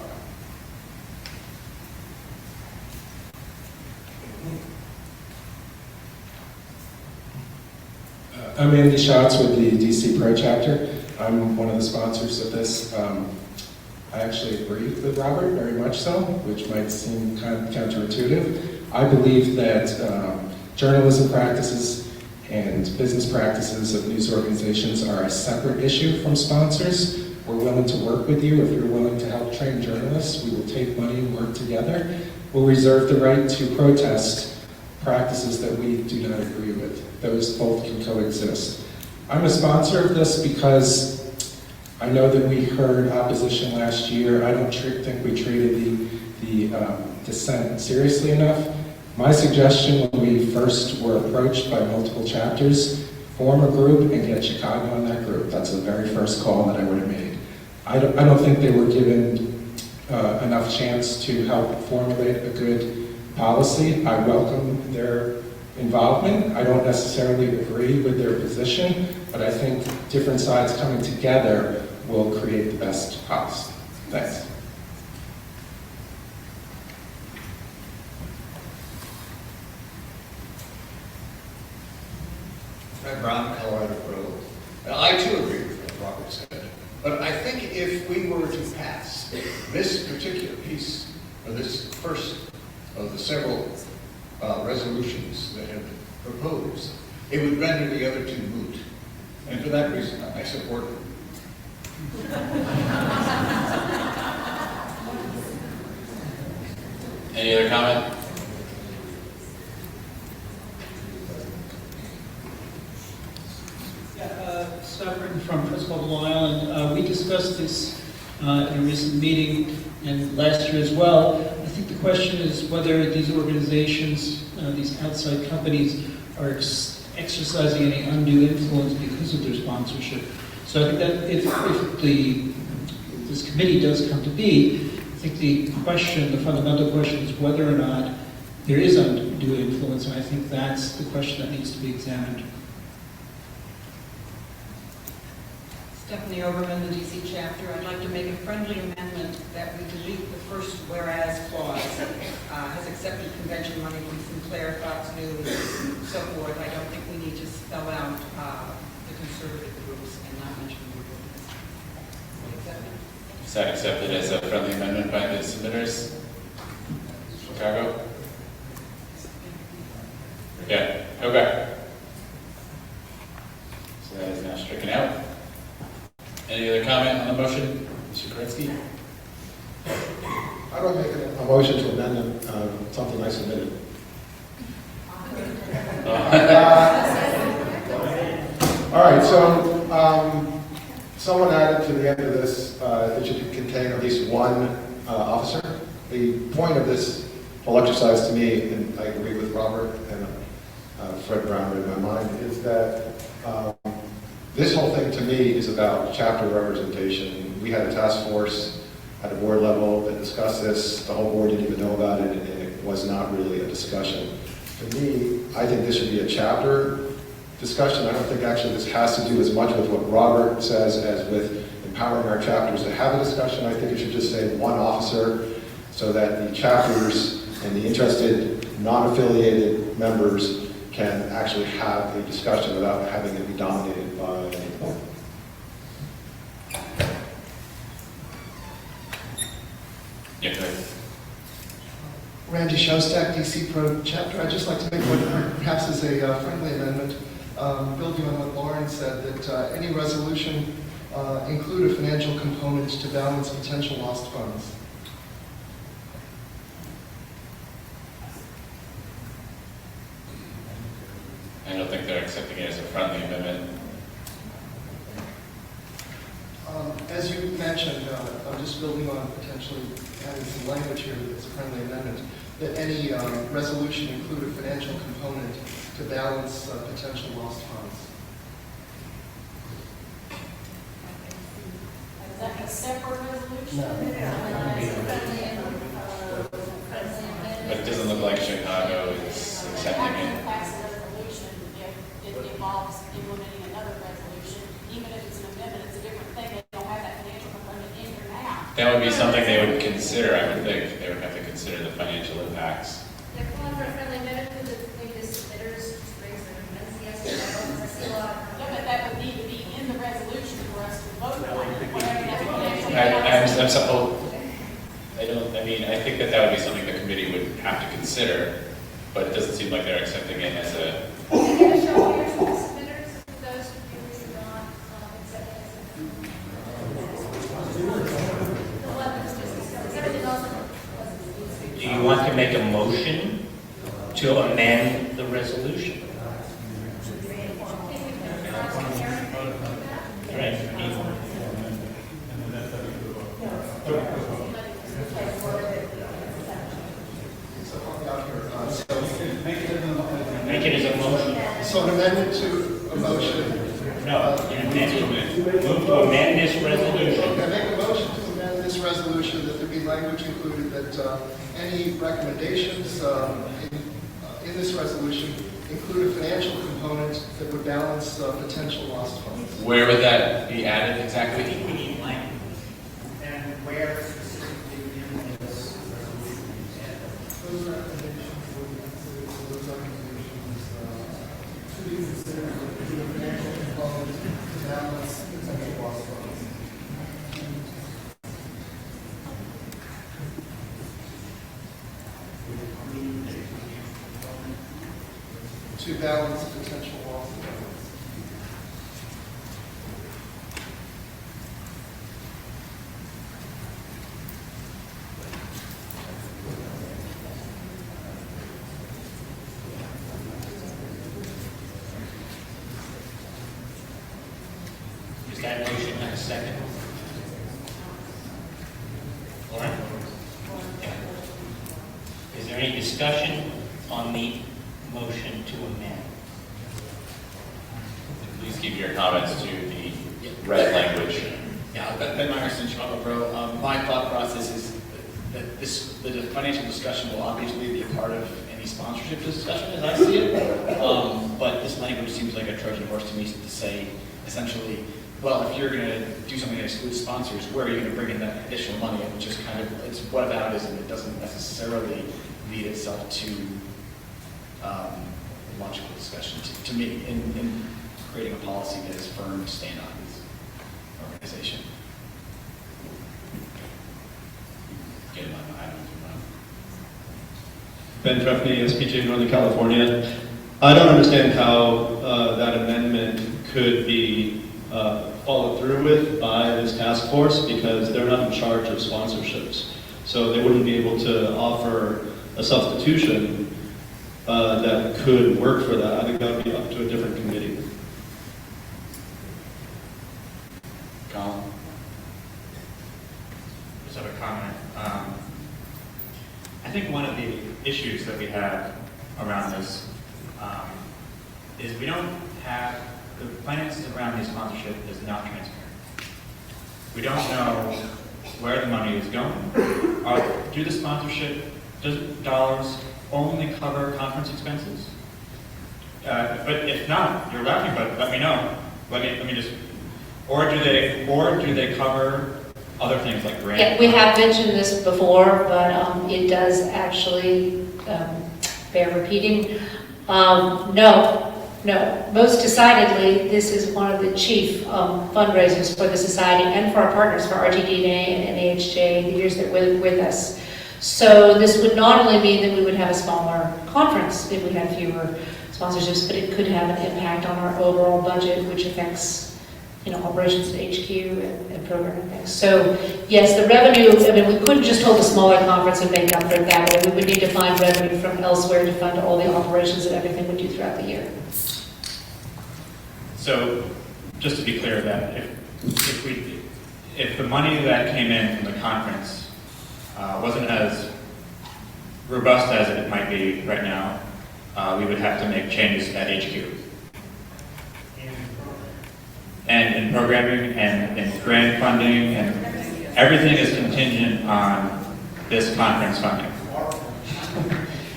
I'm Andy Schatz with the DC Pro chapter. I'm one of the sponsors of this. I actually agree with Robert, very much so, which might seem kind of counterintuitive. I believe that journalism practices and business practices of news organizations are a separate issue from sponsors. We're willing to work with you. If you're willing to help train journalists, we will take money and work together. We'll reserve the right to protest practices that we do not agree with. Those both can coexist. I'm a sponsor of this because I know that we heard opposition last year. I don't think we treated the dissent seriously enough. My suggestion when we first were approached by multiple chapters, form a group and get Chicago on that group. That's the very first call that I would have made. I don't think they were given enough chance to help formulate a good policy. I welcome their involvement. I don't necessarily agree with their position, but I think different sides coming together will create the best policy. Thanks. I'm Brown, Colorado Pro. I too agree with what Robert said, but I think if we were to pass this particular piece, or this first of the several resolutions that have been proposed, it would render the other two moot. And for that reason, I support them. Any other comment? Scott Britton from Principal of Long Island. We discussed this in a recent meeting and last year as well. I think the question is whether these organizations, these outside companies, are exercising any undue influence because of their sponsorship. So I think that if this committee does come to be, I think the fundamental question is whether or not there is undue influence, and I think that's the question that needs to be examined. Stephanie Overman, the DC chapter. I'd like to make a friendly amendment that we delete the first whereas clause. Has accepted convention money from Sinclair, Fox News, and so forth. I don't think we need to spell out the conservative groups and not mention the groups. Is that accepted as a friendly amendment by the submitters? Chicago? Yeah, okay. motion, Mr. Koretsky? I would make a motion to amend something I submitted. All right, so someone added to the end of this, it should contain at least one officer. The point of this whole exercise to me, and I agree with Robert and Fred Brown in my mind, is that this whole thing to me is about chapter representation. We had a task force at a board level that discussed this. The whole board didn't even know about it, and it was not really a discussion. To me, I think this should be a chapter discussion. I don't think actually this has to do as much with what Robert says as with empowering our chapters to have a discussion. I think it should just say one officer so that the chapters and the interested non-affiliated members can actually have a discussion without having it be dominated by any board. Yeah, go ahead. Randy Shostak, DC Pro Chapter. I'd just like to make what perhaps is a friendly amendment, building on what Lauren said, that any resolution include a financial component to balance potential lost funds. I don't think they're accepting it as a friendly amendment. As you mentioned, I'm just building on potentially adding some language here as a friendly amendment, that any resolution include a financial component to balance potential lost funds. Is that a separate resolution? But it doesn't look like Chicago is accepting I it. can pass a resolution if it involves implementing another resolution, even if it's an amendment, it's a different thing. They don't have that financial component in here now. That would be something they would consider. I would think they would have to consider the financial impacts. They're calling for a friendly amendment because the submitters raise their hands, yes, I see a lot. Yeah, but that would need to be in the resolution for us to vote on, whatever that financial. I'm so, I think that would be something the committee would have to consider, but it doesn't seem like they're accepting it as a. Can you show here some submitters, those who are not accepting it? Do you want to make a motion to amend the resolution? Right. Make it as a motion. So an amendment to a motion. No, move to amend this resolution. Okay, make a motion to amend this resolution that there be language included that any recommendations in this resolution include a financial component that would balance potential lost funds. Where would that be added exactly? I think we need language. And where specifically in this resolution is added? Those recommendations would to be considered a financial component to balance potential lost funds. To balance potential loss of funds. Is that motion and a second? All right. Is there any discussion on the motion to amend? Please keep your comments to the red language. Yeah, Ben Myerson, Chicago Pro. My thought process is that the financial discussion will obviously be a part of any sponsorship discussion as I see it. But this language seems like a Trojan horse to me to say, essentially, well, if you're going to do something that excludes sponsors, where are you going to bring in that additional money? And just kind of, it's whataboutism. It doesn't necessarily lead itself to logical discussion, to me, in creating a policy that is firm to stand on this organization. Get in my mind. Ben Trefny, SPJ, Northern California. I don't understand how that amendment could be followed through with by this task force because they're not in charge of sponsorships. So they wouldn't be able to offer a substitution that could work for that. I think that would be up to a different committee. Colin? Just have a comment. I think one of the issues that we have around this is we don't have, the finances around the sponsorship is not transparent. We don't know where the money is going. Do the sponsorship dollars only cover conference expenses? But if not, you're laughing, but let me know. Let me just, or do they cover other things like grant? Yeah, we have mentioned this before, but it does actually bear repeating. No. Most decidedly, this is one of the chief fundraisers for the society and for our partners, for RTDNA and NAHJ, the years that were with us. So this would not only mean that we would have a smaller conference if we had fewer sponsorships, but it could have an impact on our overall budget, which affects operations at HQ and program and things. So yes, the revenue, we couldn't just hold a smaller conference and make up for it that way. We would need to find revenue from elsewhere to fund all the operations and everything we do throughout the year. So just to be clear that if the money that came in from the conference wasn't as robust as it might be right now, we would have to make changes at HQ. And in programming and in grant funding, and everything is contingent on this conference funding.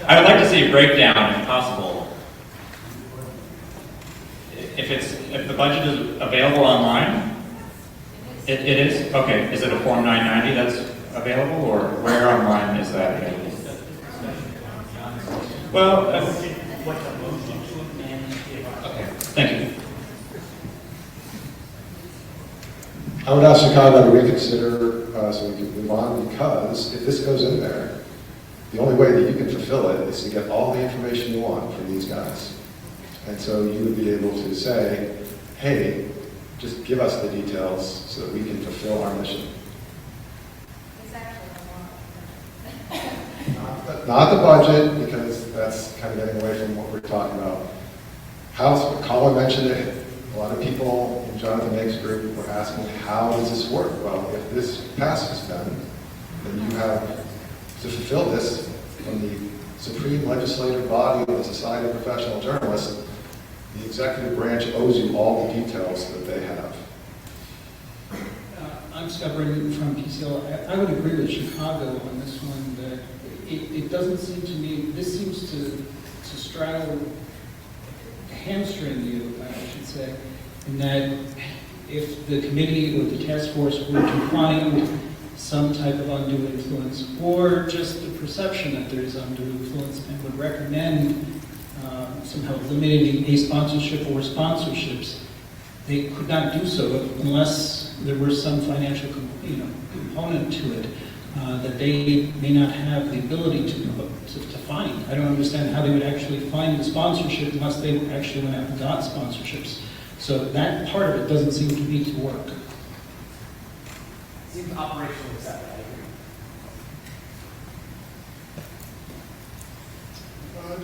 I would like to see a breakdown, if possible. If the budget is available online, it is? Okay, is it a Form 990 that's available, or where online is that available? Well, okay, thank you. I would ask Chicago to reconsider so we can move on, because if this goes in there, the only way that you can fulfill it is to get all the information you want from these guys. And so you would be able to say, hey, just give us the details so that we can fulfill our mission. Not the budget, because that's kind of getting away from what we're talking about. Colin mentioned it. A lot of people in Jonathan Nake's group were asking, how does this work? Well, if this passes then you have to fulfill this from the supreme legislative body of the Society of Professional Journalists. The executive branch owes you all the details that they have. I'm stubborn from PCL. I would agree with Chicago on this one, that it doesn't seem to me, this seems to straddle, hamstring you, I should say, in that if the committee or the task force were to find some type of undue influence, or just the perception that there is undue influence, and would recommend somehow eliminating a sponsorship or sponsorships, they could not do so unless there were some financial component to it that they may not have the ability to find. I don't understand how they would actually find the sponsorship unless they actually went out and got sponsorships. So that part of it doesn't seem to me to work. Seems operationally acceptable.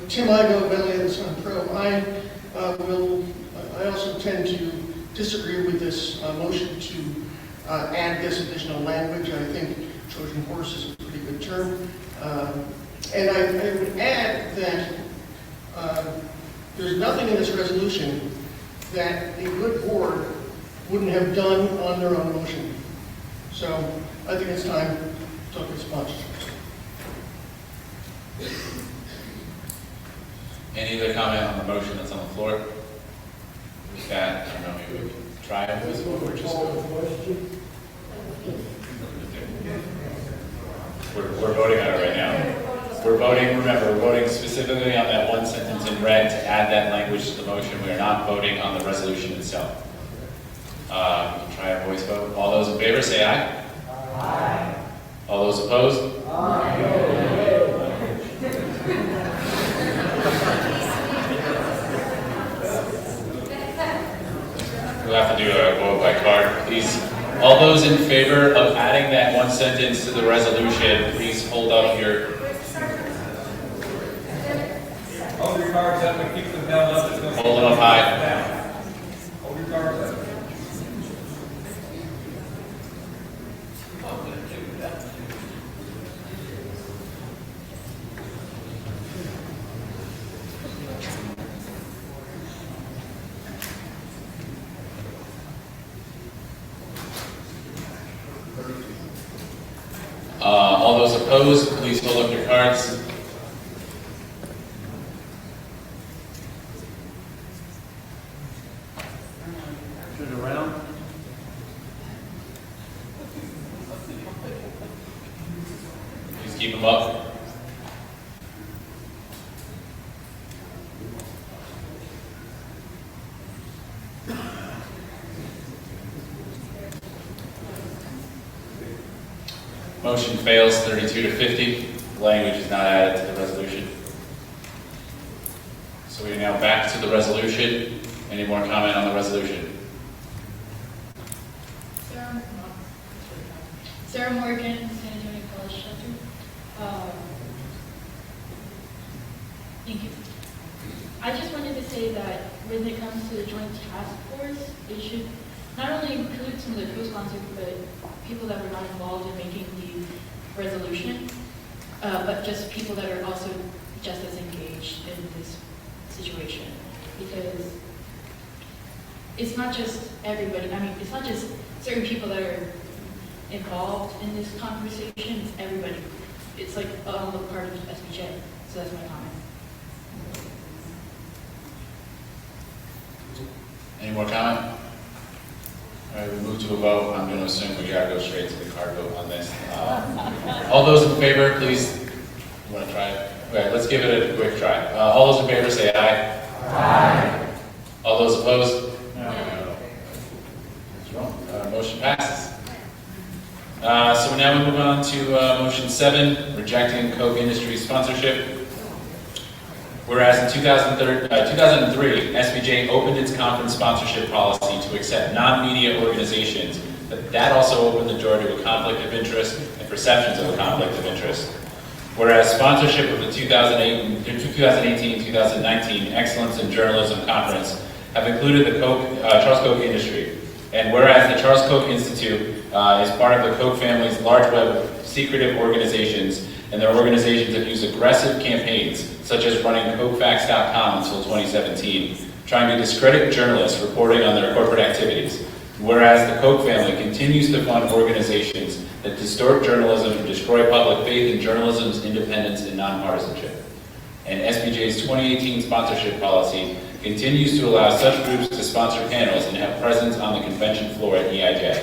Tim Igo, Bentley and Sun Pro. I also tend to disagree with this motion to add this additional language. I think Trojan horse is a pretty good term. And I would add that there's nothing in this resolution that a good board wouldn't have done on their own motion. So I think it's time to talk about sponsorship. Any other comment on the motion that's on the floor? With that, I don't know, maybe we can try it with or just go. We're voting on it right now. We're voting, remember, we're voting specifically on that one sentence in red to add that language to the motion. We are not voting on the resolution itself. We can try a voice vote. All those in favor say aye. Aye. All those opposed? Aye. We'll have to do a vote by card, please. All those in favor of adding that one sentence to the resolution, please hold up your... Hold your cards up and keep them held up. Hold them up high. Hold your cards up. All those opposed, please hold up your cards. Turn around. Please keep them up. Motion fails 32 to 50. Language is not added to the resolution. So we are now back to the resolution. Any more comment on the resolution? Sarah Morgan, San Antonio College Shelter. Thank you. I just wanted to say that when it comes to the joint task force, it should not only include some of the co-sponsors, but people that were not involved in making the resolution, but just people that are also just as engaged in this situation. Because it's not just everybody, I mean, it's not just certain people that are involved in this conversation, it's everybody. It's like all the part of SPJ, so that's my comment. Any more comment? All right, we move to a vote. I'm going to assume we gotta go straight to the card vote on this. All those in favor, please. You want to try it? Okay, let's give it a quick try. All those in favor say aye. Aye. All those opposed? No. What's wrong? Motion passes. So now we move on to motion 7, rejecting Coke Industries sponsorship. Whereas in 2003, SPJ opened its conference sponsorship policy to accept non-media organizations, but that also opened the door to a conflict of interest and perceptions of a conflict of interest. Whereas sponsorship of the 2018-2019 Excellence in Journalism Conference have included the Charles Koch industry. And whereas the Charles Koch Institute is part of the Koch family's large web of secretive organizations, and their organizations have used aggressive campaigns, such as running KochFacts.com until 2017, trying to discredit journalists reporting on their corporate activities. Whereas the Koch family continues to fund organizations that distort journalism and destroy public faith in journalism's independence and nonpartisanship. And SPJ's 2018 sponsorship policy continues to allow such groups to sponsor panels and have presence on the convention floor at EIJ.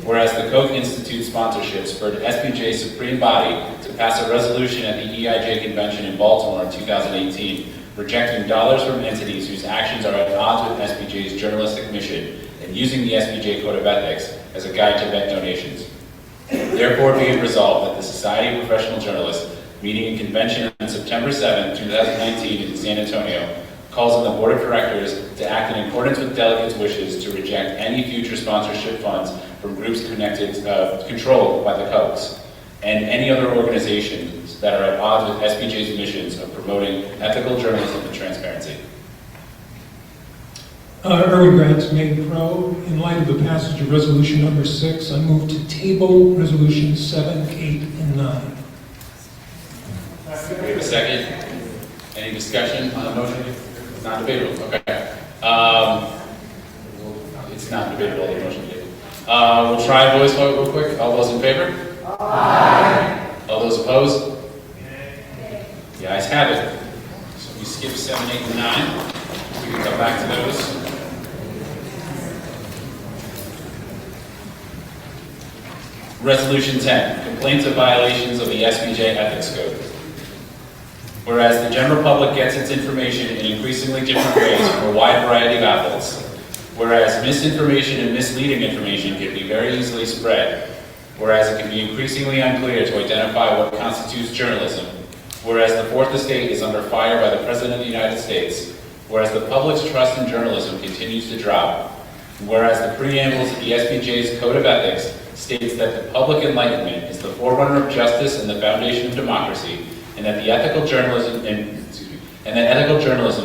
Whereas the Koch Institute sponsorship spurred SPJ's supreme body to pass a resolution at the EIJ convention in Baltimore in 2018, rejecting dollars from entities whose actions are at odds with SPJ's journalistic mission and using the SPJ Code of Ethics as a guide to vet donations. Therefore, be it resolved that the Society of Professional Journalists, meeting in convention on September 7, 2019 in San Antonio, calls on the Board of Directors to act in accordance with delegates' wishes to reject any future sponsorship funds from groups controlled by the Kochs, and any other organizations that are at odds with SPJ's missions of promoting ethical journalism and transparency. Erwin Grants, Maine Pro. In light of the passage of resolution number 6, I move to table resolutions 7, 8, and 9. We have a second. Any discussion on the motion? It's not debatable. Okay. It's not debatable, the motion. We'll try a voice vote real quick. All those in favor? Aye. All those opposed? The ayes have it. So we skip 7, 8, and 9. We can come back to those. Resolution 10, complaints of violations of the SPJ Ethics Code. Whereas the general public gets its information in increasingly different ways from a wide variety of outlets. Whereas misinformation and misleading information can be very easily spread. Whereas it can be increasingly unclear to identify what constitutes journalism. Whereas the Fourth Estate is under fire by the President of the United States. Whereas the public's trust in journalism continues to drop. Whereas the preamble to the SPJ's Code of Ethics states that the public enlightenment is the forerunner of justice and the foundation of democracy, and that ethical journalism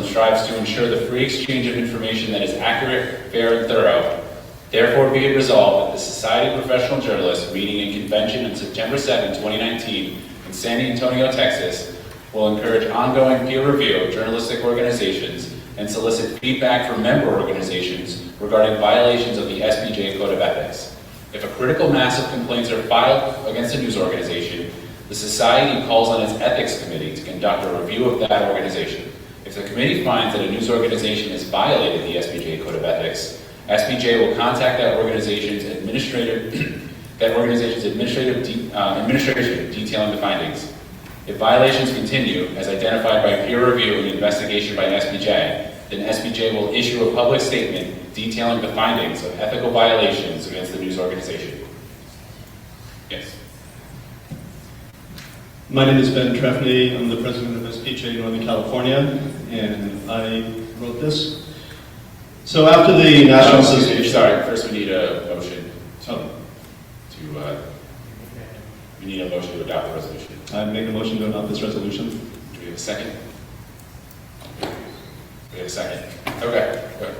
strives to ensure the free exchange of information that is accurate, fair, and thorough. Therefore, be it resolved that the Society of Professional Journalists meeting in convention on September 7, 2019 in San Antonio, Texas, will encourage ongoing peer review of journalistic organizations and solicit feedback from member organizations regarding violations of the SPJ Code of Ethics. If a critical mass of complaints are filed against a news organization, the Society calls on its Ethics Committee to conduct a review of that organization. If the committee finds that a news organization has violated the SPJ Code of Ethics, SPJ will contact that organization's administration detailing the findings. If violations continue, as identified by peer review and investigation by SPJ, then SPJ will issue a public statement detailing the findings of ethical violations against the news organization. Yes. My name is Ben Trefny. I'm the president of SPJ Northern California, and I wrote this. So after the National Association... Sorry, first we need a motion we need a motion to adopt the resolution. I make a motion to adopt this resolution. Do we have a second? We have a second. Okay, good.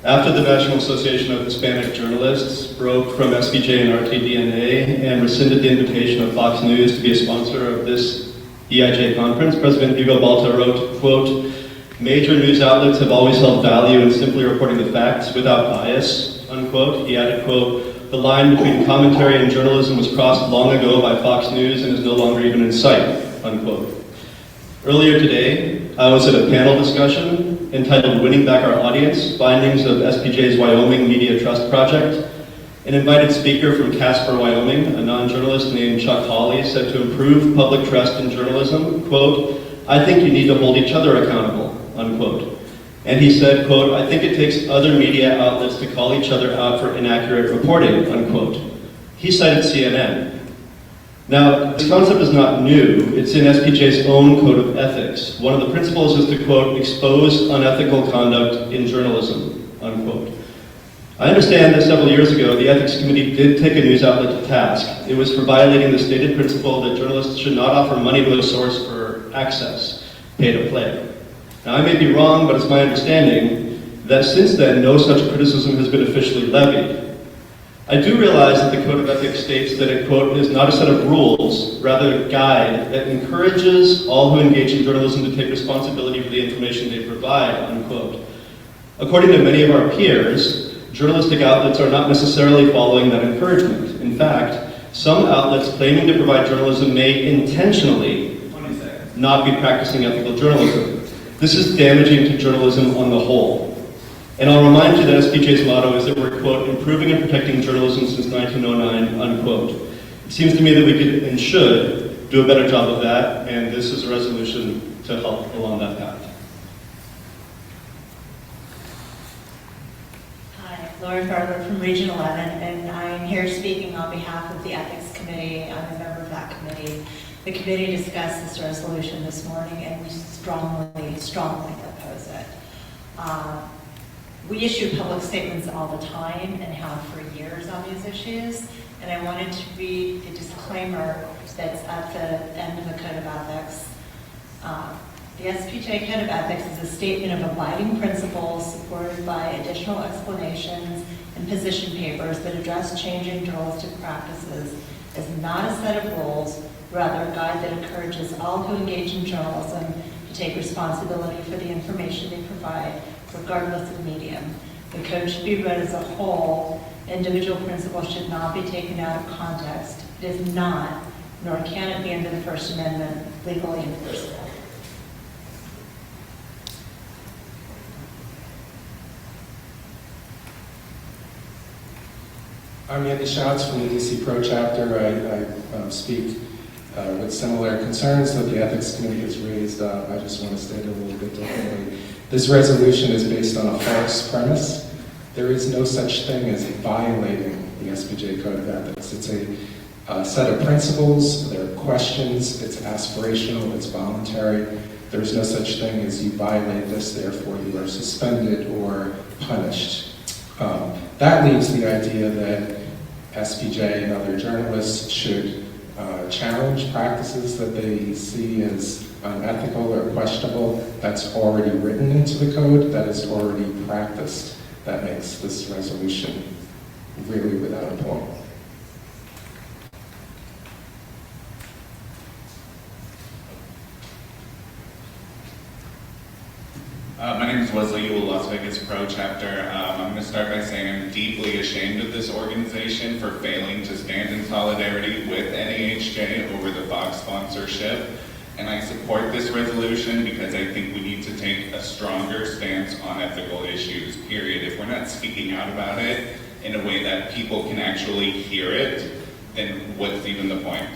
After the National Association of Hispanic Journalists broke from SPJ and RTDNA and rescinded the invitation of Fox News to be a sponsor of this EIJ conference, President Hugo Balta wrote, quote, "Major news outlets have always held value in simply reporting the facts without bias," unquote. He added, quote, "The line between commentary and journalism was crossed long ago by Fox News and is no longer even in sight," unquote. Earlier today, I was at a panel discussion entitled "Winning Back Our Audience, Findings of SPJ's Wyoming Media Trust Project." An invited speaker from Casper, Wyoming, a non-journalist named Chuck Hawley, said to improve public trust in journalism, quote, "I think you need to hold each other accountable," unquote. And he said, quote, "I think it takes other media outlets to call each other out for inaccurate reporting," unquote. He cited CNN. Now, this concept is not new. It's in SPJ's own Code of Ethics. One of the principles is to, quote, "expose unethical conduct in journalism," unquote. I understand that several years ago, the Ethics Committee did take a news outlet to task. It was for violating the stated principle that journalists should not offer money to a source for access, pay to play. Now, I may be wrong, but it's my understanding that since then, no such criticism has been officially levied. I do realize that the Code of Ethics states that it, quote, "is not a set of rules, rather a guide that encourages all who engage in journalism to take responsibility for the information they provide," unquote. According to many of our peers, journalistic outlets are not necessarily following that encouragement. In fact, some outlets claiming to provide journalism may intentionally not be practicing ethical journalism. This is damaging to journalism on the whole. And I'll remind you that SPJ's motto is that we're, quote, "improving and protecting journalism since 1909, unquote. It seems to me that we could and should do a better job of that, and this is a resolution to help along that path. Hi, Lauren Barber from Region 11, and I'm here speaking on behalf of the Ethics Committee. I'm a member of that committee. The committee discussed this resolution this morning, and we strongly oppose it. We issue public statements all the time and have for years on these issues, and I wanted to read the disclaimer that's at the end of the Code of Ethics. The SPJ Code of Ethics is a statement of abiding principles supported by additional explanations and position papers that address changing journalistic practices. Is not a set of rules, rather a guide that encourages all who engage in journalism to take responsibility for the information they provide, regardless of medium. The code should be read as a whole. Individual principles should not be taken out of context. It is not, nor can it be under the First Amendment, legally enforceable. I'm Andy Schatz from the DC Pro chapter. I speak with similar concerns that the Ethics Committee has raised. I just want to state it a little bit differently. This resolution is based on a false premise. There is no such thing as violating the SPJ Code of Ethics. It's a set of principles, there are questions, it's aspirational, it's voluntary. There's no such thing as you violate this, therefore you are suspended or punished. That leaves the idea that SPJ and other journalists should challenge practices that they see as unethical or questionable. That's already written into the code, that is already practiced. That makes this resolution really without a point. My name is Wesley Ewell, Las Vegas Pro Chapter. I'm going to start by saying I'm deeply ashamed of this organization for failing to stand in solidarity with NEHJ over the Fox sponsorship. And I support this resolution because I think we need to take a stronger stance on ethical issues, period. If we're not speaking out about it in a way that people can actually hear it, then what's even the point?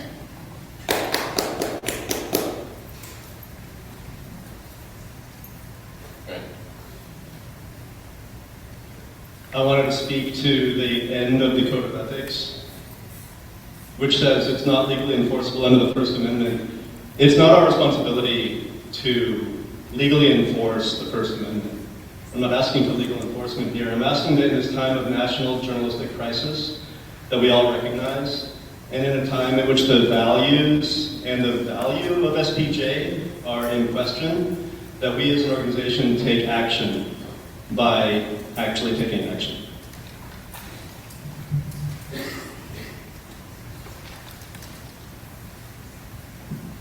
I wanted to speak to the end of the Code of Ethics, which says it's not legally enforceable under the First Amendment. It's not our responsibility to legally enforce the First Amendment. I'm not asking for legal enforcement here. I'm asking that in this time of national journalistic crisis that we all recognize, and in a time in which the values and the value of SPJ are in question, that we as an organization take action by actually taking action.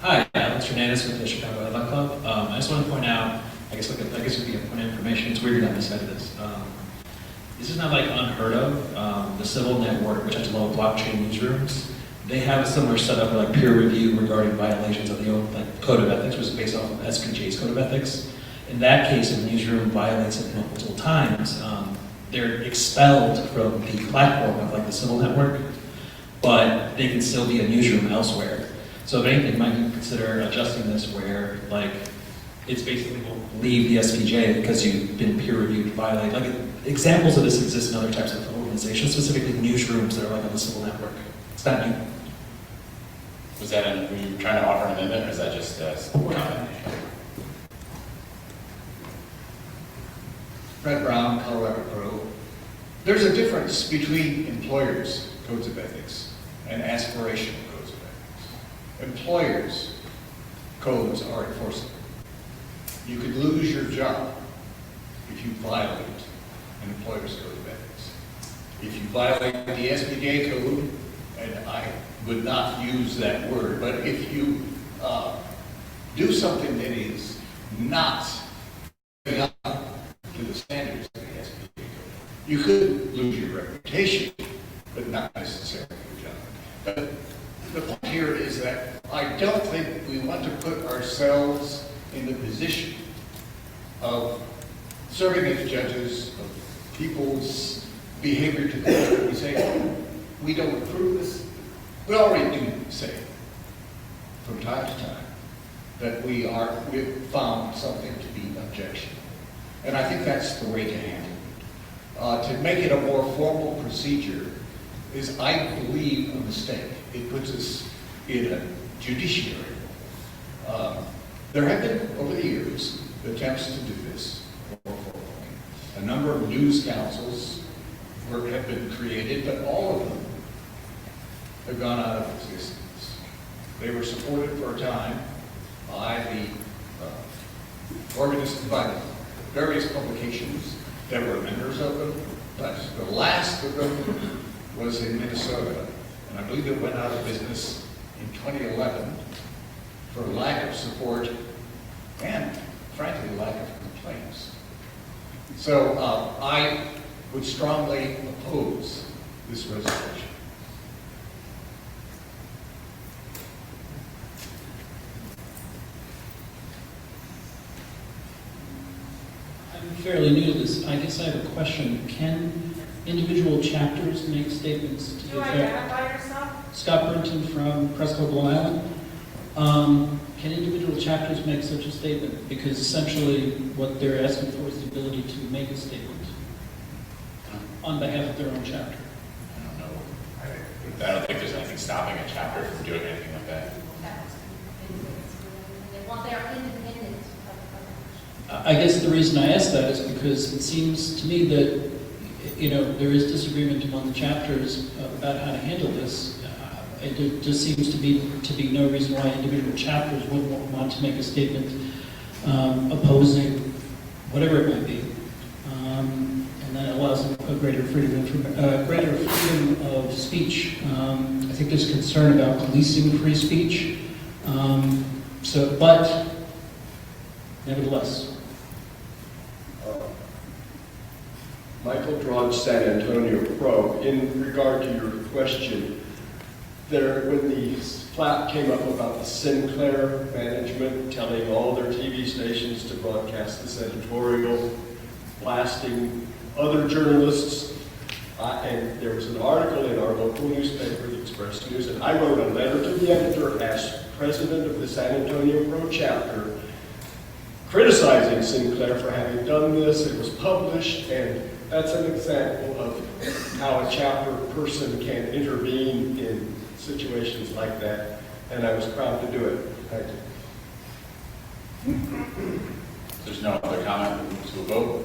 Hi, Alex Hernandez with the Chicago Headline Club. I just want to point out, I guess it would be a point of information. It's weird on this side of this. This is not like unheard of. The Civil Network, which has a lot of blockchain newsrooms, they have a similar setup like peer review regarding violations of the Code of Ethics, which is based off of SPJ's Code of Ethics. In that case, if a newsroom violates it multiple times, they're expelled from the platform of like the Civil Network, but they can still be a newsroom elsewhere. So if anything, might you consider adjusting this where like it's basically will leave the SPJ because you've been peer reviewed, violated. Like examples of this exist in other types of organizations, specifically newsrooms that are like on the Civil Network. It's not new. Was that were you trying to offer an amendment, or is that just a comment? Fred Brown, Colorado Pro. There's a difference between employers' codes of ethics and aspirational codes of ethics. Employers' codes are enforceable. You could lose your job if you violate an employer's code of ethics. If you violate the SPJ code, and I would not use that word, but if you do something that is not up to the standards of the SPJ code, you could lose your reputation, but not necessarily your job. But the point here is that I don't think we want to put ourselves in the position of serving as judges of people's behavior to the court. We say, oh, we don't approve this. We already do say from time to time that we've found something to be objectionable. And I think that's the way to handle it. To make it a more formal procedure is, I believe, a mistake. It puts us in a judiciary. There have been, over the years, attempts to do this more formally. A number of news councils have been created, but all of them have gone out of existence. They were supported for a time by the various publications that were members of them, but the last of them was in Minnesota, and I believe it went out of business in 2011 for lack of support and, frankly, lack of complaints. So I would strongly oppose this resolution. I'm fairly new to this. I guess I have a question. Can individual chapters make statements to the effect? Identify yourself? Scott Burnton from Prescott, Long Island. Can individual chapters make such a statement? Because essentially what they're asking for is the ability to make a statement on behalf of their own chapter. I don't know. I don't think there's anything stopping a chapter from doing anything like that. They want their independence. I guess the reason I ask that is because it seems to me that there is disagreement among the chapters about how to handle this. It just seems to be no reason why individual chapters wouldn't want to make a statement opposing whatever it might be. And that allows a greater freedom of speech. I think there's concern about policing free speech. But nevertheless. Michael Drudge, San Antonio Pro. In regard to your question, when the flap came up about the Sinclair management telling all their TV stations to broadcast this editorial, blasting other journalists, and there was an article in our local newspaper, the Express News, and I wrote a letter to the editor as president of the San Antonio Pro chapter, criticizing Sinclair for having done this. It was published, and that's an example of how a chapter person can intervene in situations like that, and I was proud to do it. Thank you. If there's no other comment, we'll move to a vote.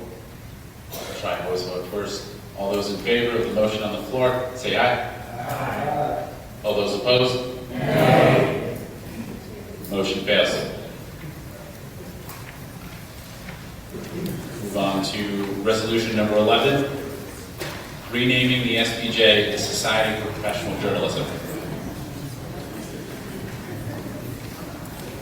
I'll try and voice vote first. All those in favor of the motion on the floor, say aye. Aye. All those opposed? Nay. Motion fails. Move on to resolution number 11, renaming the SPJ the Society for Professional Journalism.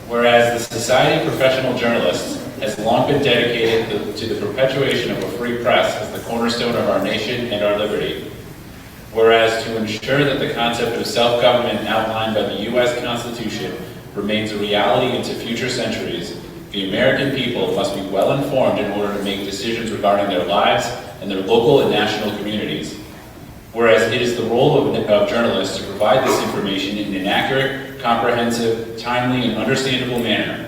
Whereas the Society of Professional Journalists has long been dedicated to the perpetuation of a free press as the cornerstone of our nation and our liberty. Whereas to ensure that the concept of self-government outlined by the U.S. Constitution remains a reality into future centuries, the American people must be well informed in order to make decisions regarding their lives and their local and national communities. Whereas it is the role of journalists to provide this information in an accurate, comprehensive, timely, and understandable manner.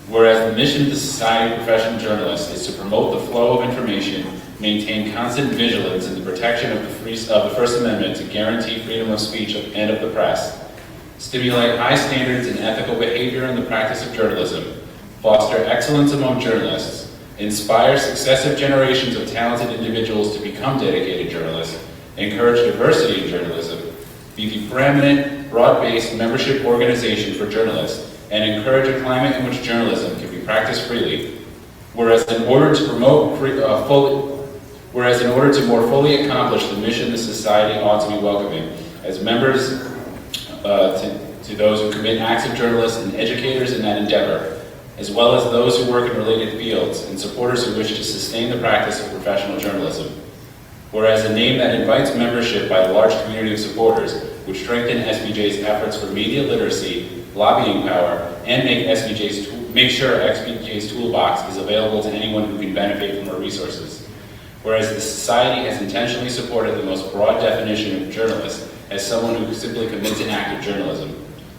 Whereas the mission of the Society of Professional Journalists is to promote the flow of information, maintain constant vigilance in the protection of the First Amendment to guarantee freedom of speech and of the press, stimulate high standards in ethical behavior in the practice of journalism, foster excellence among journalists, inspire successive generations of talented individuals to become dedicated journalists, encourage diversity in journalism, be the preeminent, broad-based membership organization for journalists, and encourage a climate in which journalism can be practiced freely. Whereas in order to more fully accomplish the mission, the society ought to be welcoming as members to those who commit acts of journalists and educators in that endeavor, as well as those who work in related fields and supporters who wish to sustain the practice of professional journalism. Whereas a name that invites membership by a large community of supporters would strengthen SPJ's efforts for media literacy, lobbying power, and make sure SPJ's toolbox is available to anyone who can benefit from our resources. Whereas the Society has intentionally supported the most broad definition of journalist as someone who simply commits an act of journalism.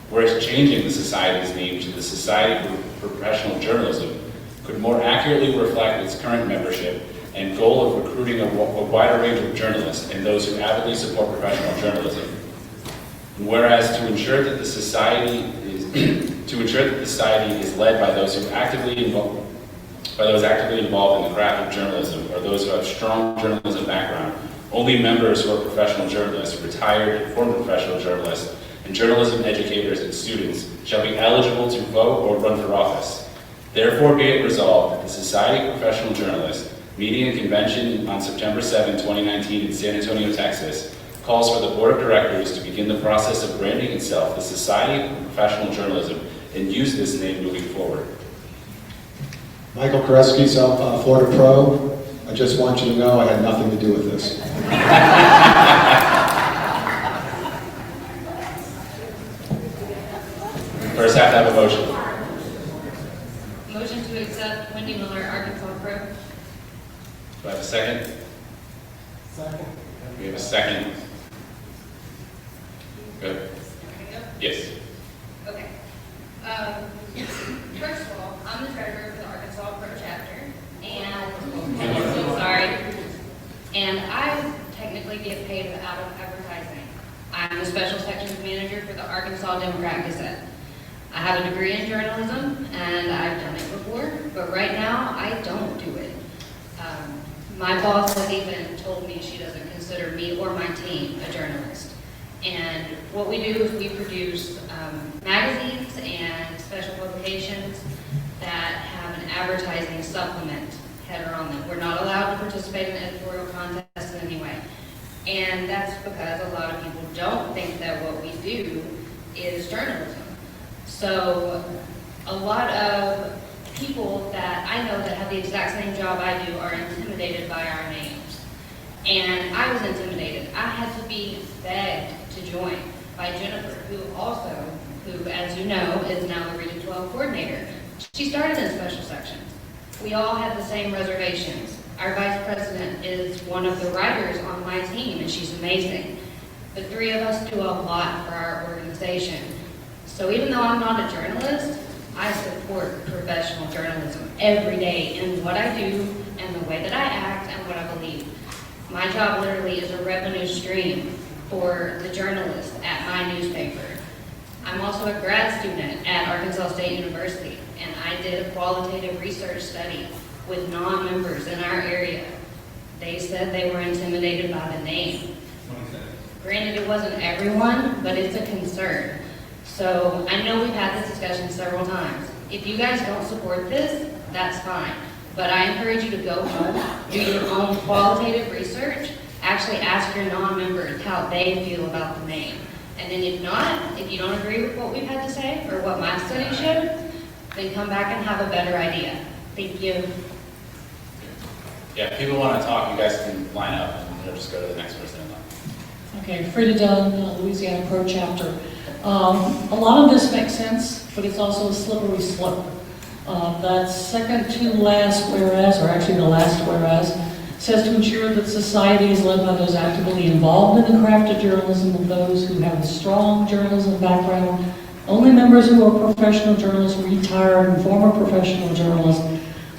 Whereas changing the Society's name to the Society for Professional Journalism could more accurately reflect its current membership and goal of recruiting a wider range of journalists and those who avidly support professional journalism. And whereas to ensure that the Society is led by those who actively involved in the craft of journalism or those who have strong journalism background, only members who are professional journalists, retired and former professional journalists, and journalism educators and students shall be eligible to vote or run for office. Therefore be it resolved that the Society of Professional Journalists, meeting in convention on September 7, 2019 in San Antonio, Texas, calls for the Board of Directors to begin the process of branding itself the Society of Professional Journalism and use this name moving forward. Michael Koreski, Florida Pro. I just want you to know I had nothing to do with this. First have to have a motion. Motion to accept Wendy Miller, Arkansas Pro. Do I have a second? Second. We have a second. Good. Yes. Okay. First of all, I'm the treasurer for the Arkansas Pro chapter, and sorry, and I technically get paid out of advertising. I'm the special sections manager for the Arkansas Democrat-Gazette. I have a degree in journalism, and I've done it before, but right now I don't do it. My boss has even told me she doesn't consider me or my team a journalist. And what we do is we produce magazines and special publications that have an advertising supplement header on them. We're not allowed to participate in editorial contests in any way. And that's because a lot of people don't think that what we do is journalism. So a lot of people that I know that have the exact same job I do are intimidated by our names. And I was intimidated. I had to be begged to join by Jennifer, who, as you know, is now the Region 12 coordinator. She started in special sections. We all have the same reservations. Our vice president is one of the writers on my team, and she's amazing. The three of us do a lot for our organization. So even though I'm not a journalist, I support professional journalism every day in what I do and the way that I act and what I believe. My job literally is a revenue stream for the journalists at my newspaper. I'm also a grad student at Arkansas State University, and I did a qualitative research study with non-members in our area. They said they were intimidated by the name. Granted, it wasn't everyone, but it's a concern. So I know we've had this discussion several times. If you guys don't support this, that's fine. But I encourage you to go home, do your own qualitative research, actually ask your non-members how they feel about the name. And then if you don't agree with what we've had to say or what my study showed, then come back and have a better idea. Thank you. Yeah, if people want to talk, you guys can line up and we'll just go to the next person in line. Okay, Frida Dunn, Louisiana Pro Chapter. A lot of this makes sense, but it's also a slippery slope. That second to last whereas, or actually the last whereas, says to ensure that society is led by those actively involved in the craft of journalism and those who have a strong journalism background. Only members who are professional journalists, retired and former professional journalists,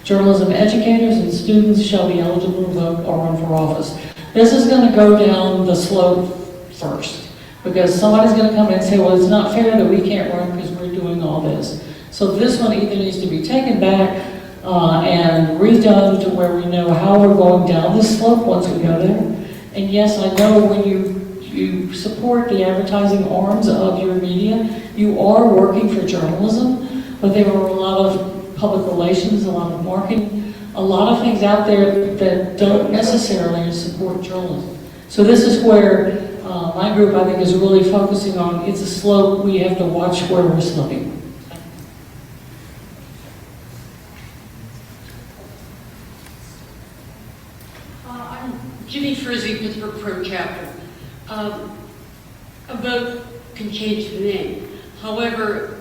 journalism educators and students shall be eligible to vote or run for office. This is going to go down the slope first, because somebody's going to come in and say, well, it's not fair that we can't run because we're doing all this. So this one either needs to be taken back and redone to where we know how we're going down this slope once we go there. And yes, I know when you support the advertising arms of your media, you are working for journalism, but there are a lot of public relations, a lot of marketing, a lot of things out there that don't necessarily support journalism. So this is where my group, I think, is really focusing on, it's a slope, we have to watch where we're sloping. I'm Ginny Frizzy, Pittsburgh Pro Chapter. A vote can change the name. However,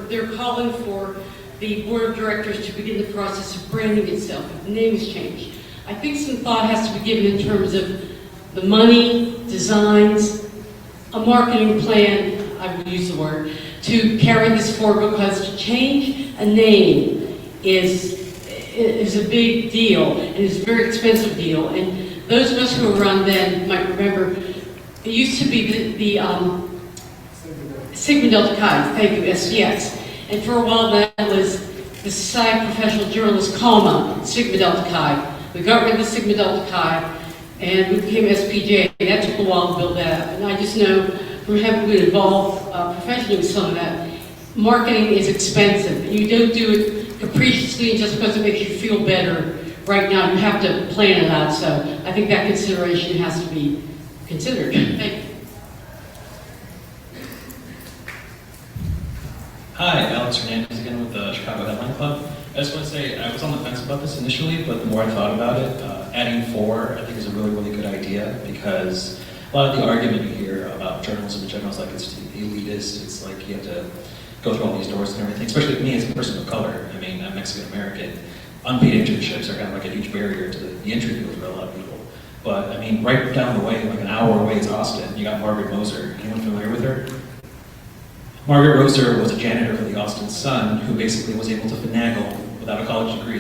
they're calling for the board of directors to begin the process of branding itself if the name is changed. I think some thought has to be given in terms of the money, designs, a marketing plan, I would use the word, to carry this forward, because to change a name is a big deal, and it's a very expensive deal. And those of us who were around then might remember, it used to be the Sigma Delta Chi, thank you, SDX. And for a while that was the Society of Professional Journalists, Sigma Delta Chi. We got rid of the Sigma Delta Chi, and we became SPJ. That took a while to build that up. And I just know from having been involved professionally with some of that, marketing is expensive. You don't do it capriciously just because it makes you feel better right now. You have to plan it out. So I think that consideration has to be considered. Thank you. Hi, Alex Hernandez again with the Chicago Headline Club. I just want to say I was on the fence about this initially, but the more I thought about it, adding 4 I think is a really, really good idea, because a lot of the argument you hear about journalism in general is like it's elitist, it's like you have to go through all these doors and everything, especially with me as a person of color. I mean, I'm Mexican-American. Unpaid internships are kind of like a huge barrier to the entry field for a lot of people. But I mean, right down the way, like an hour away is Austin. You got Margaret Moser. Anyone familiar with her? Margaret Moser was a janitor for the Austin Sun, who basically was able to finagle, without a college degree,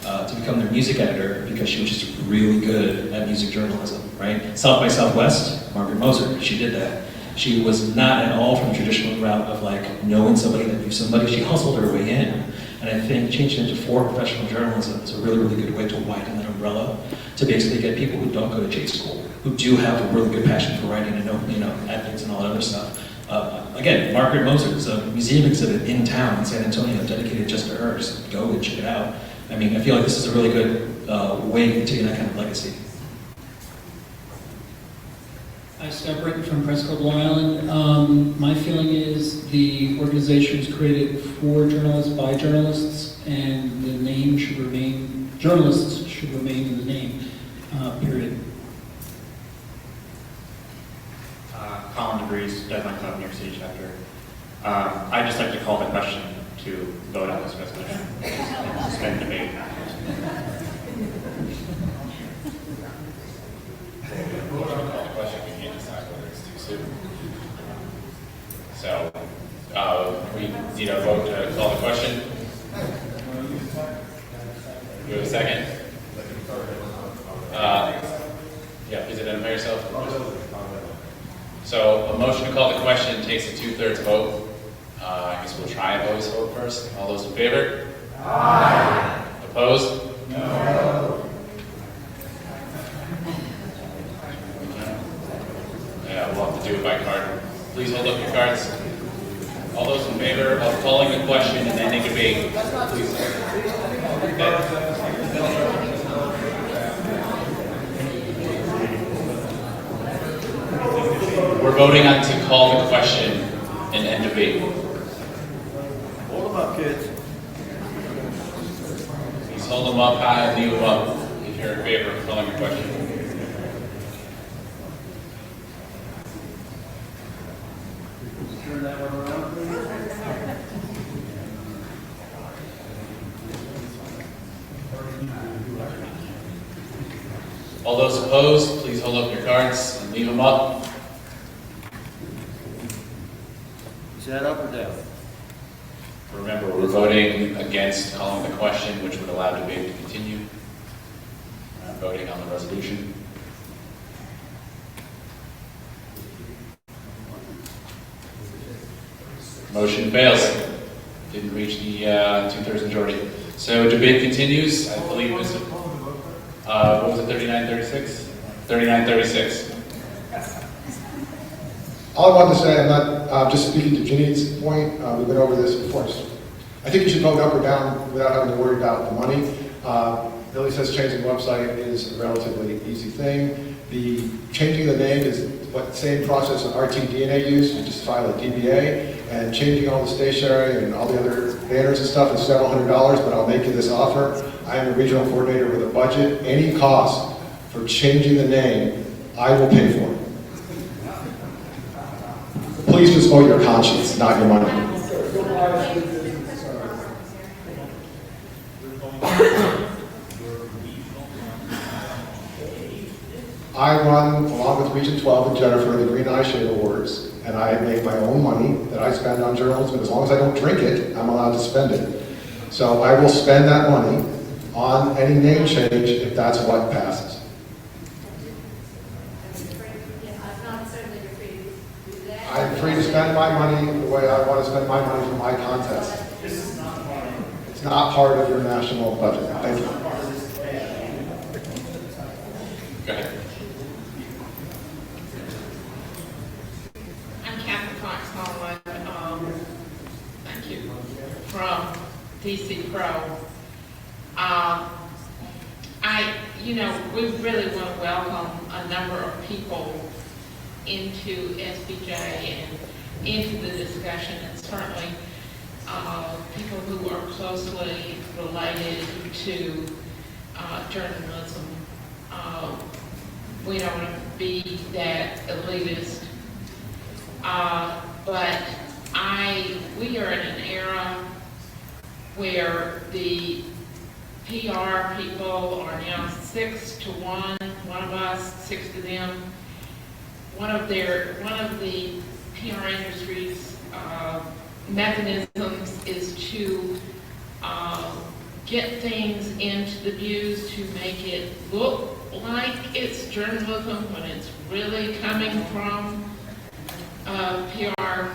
to become their music editor because she was just really good at music journalism, right? South by Southwest, Margaret Moser, she did that. She was not at all from the traditional route of like knowing somebody that knew somebody. She hustled her way in. And I think changing it to for professional journalism is a really, really good way to widen that umbrella to basically get people who don't go to J school, who do have a really good passion for writing and ethics and all that other stuff. Again, Margaret Moser is a museum exhibit in town in San Antonio dedicated just to her, so go and check it out. I mean, I feel like this is a really good way to continue that kind of legacy. Hi, Scott Britton from Press Club Long Island. My feeling is the organization is created for journalists, by journalists, and the name should remain, journalists should remain in the name, period. Colin DeVries, Deadline Club, New York City chapter. I'd just like to call the question to vote on this resolution. Suspend debate. So, we need a vote to call the question. Do you have a second? Yeah, please identify yourself. So, a motion to call the question takes a 2/3 vote. I guess we'll try a voice vote first. All those in favor? Aye. Opposed? No. Yeah, we'll have to do it by card. Please hold up your cards. All those in favor of calling the question and ending debate, please. We're voting on to call the question and end debate. Hold them up, kids. Please hold them up high and leave them up if you're in favor of calling the question. Turn that one around, please. All those opposed, please hold up your cards and leave them up. Is that up or down? Remember, we're voting against calling the question, which would allow debate to continue. Voting on the resolution. Motion fails. Didn't reach the 2/3 majority. So debate continues. I believe it was, what was it, 39-36? 39-36. All I wanted to say, I'm not just speaking to Ginny's point, we've been over this before. I think you should vote up or down without having to worry about the money. Billy says changing the website is a relatively easy thing. The changing the name is what the same process that RTDNA used. You just file a DBA, and changing all the stationery and all the other banners and stuff is several $100s, but I'll make you this offer. I am a regional coordinator with a budget. Any cost for changing the name, I will pay for it. Please just vote your conscience, not your money. I run, along with Region 12 and Jennifer, the Green Eye Shade Awards, and I make my own money that I spend on journalism. As long as I don't drink it, I'm allowed to spend it. So I will spend that money on any name change if that's what passes. I'm free to spend my money the way I want to spend my money for my contest. It's not part of your national budget. Thank you. Go ahead. I'm Kathy Fox Holland, thank you, from DC Pro. We really want to welcome a number of people into SPJ and into the discussion, and certainly people who are closely related to journalism. We don't want to be that elitist, but we are in an era where the PR people are now 6 to 1, one of us, 6 to them. One of the PR industry's mechanisms is to get things into the views to make it look like it's journalism when it's really coming from PR.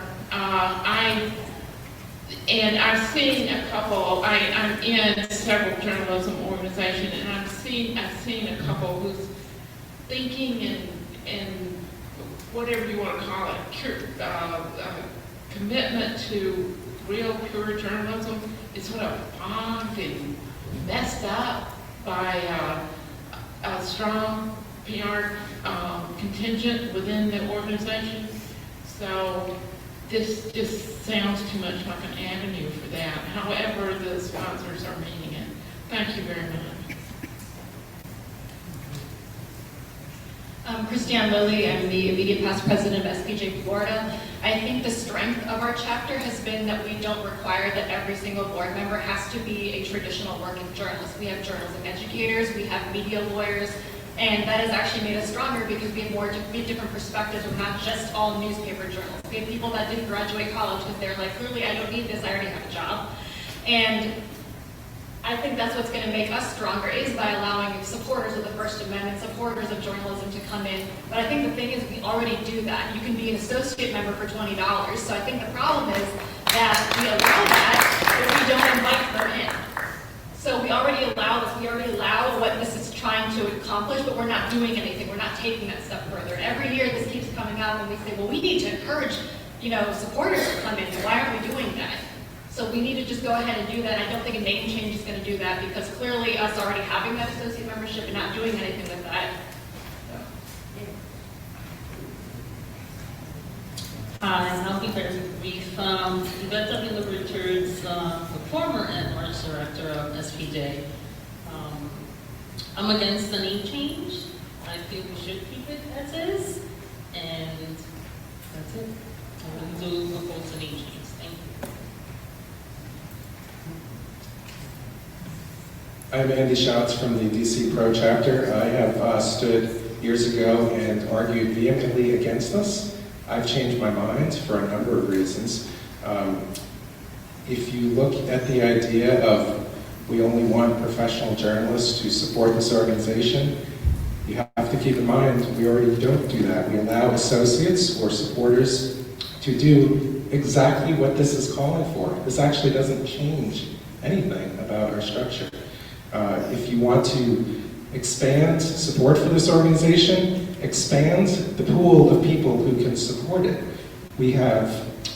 And I've seen a couple, I'm in several journalism organizations, and I've seen a couple who's thinking and whatever you want to call it, commitment to real pure journalism is sort of bonked and messed up by a strong PR contingent within the organization. So this just sounds too much like an avenue for that. However, the sponsors are meaning it. Thank you very much. Christiane Lilly, I'm the immediate past president of SPJ Florida. I think the strength of our chapter has been that we don't require that every single board member has to be a traditional working journalist. We have journalism educators, we have media lawyers, and that has actually made us stronger because we have different perspectives. We're not just all newspaper journalists. We have people that didn't graduate college because they're like, clearly I don't need this, I already have a job. And I think that's what's going to make us stronger is by allowing supporters of the First Amendment, supporters of journalism to come in. But I think the thing is we already do that. You can be an associate member for $20. So I think the problem is that we allow that, but we don't invite her in. So we already allow this. We already allow what this is trying to accomplish, but we're not doing anything. We're not taking that step further. And every year this keeps coming up, and we say, well, we need to encourage, supporters to come in. Why aren't we doing that? So we need to just go ahead and do that. I don't think a name change is going to do that because clearly us already having that associate membership and not doing anything with that. Hi, I'll be very brief. Yvette W. Richards, the former Edwards director of SPJ. I'm against the name change. I think we should keep it as is, and that's it. I really do oppose the name change. Thank you. I'm Andy Schatz from the DC Pro chapter. I have stood years ago and argued vehemently against this. I've changed my mind for a number of reasons. If you look at the idea of we only want professional journalists to support this organization, you have to keep in mind we already don't do that. We allow associates or supporters to do exactly what this is calling for. This actually doesn't change anything about our structure. If you want to expand support for this organization, expand the pool of people who can support it.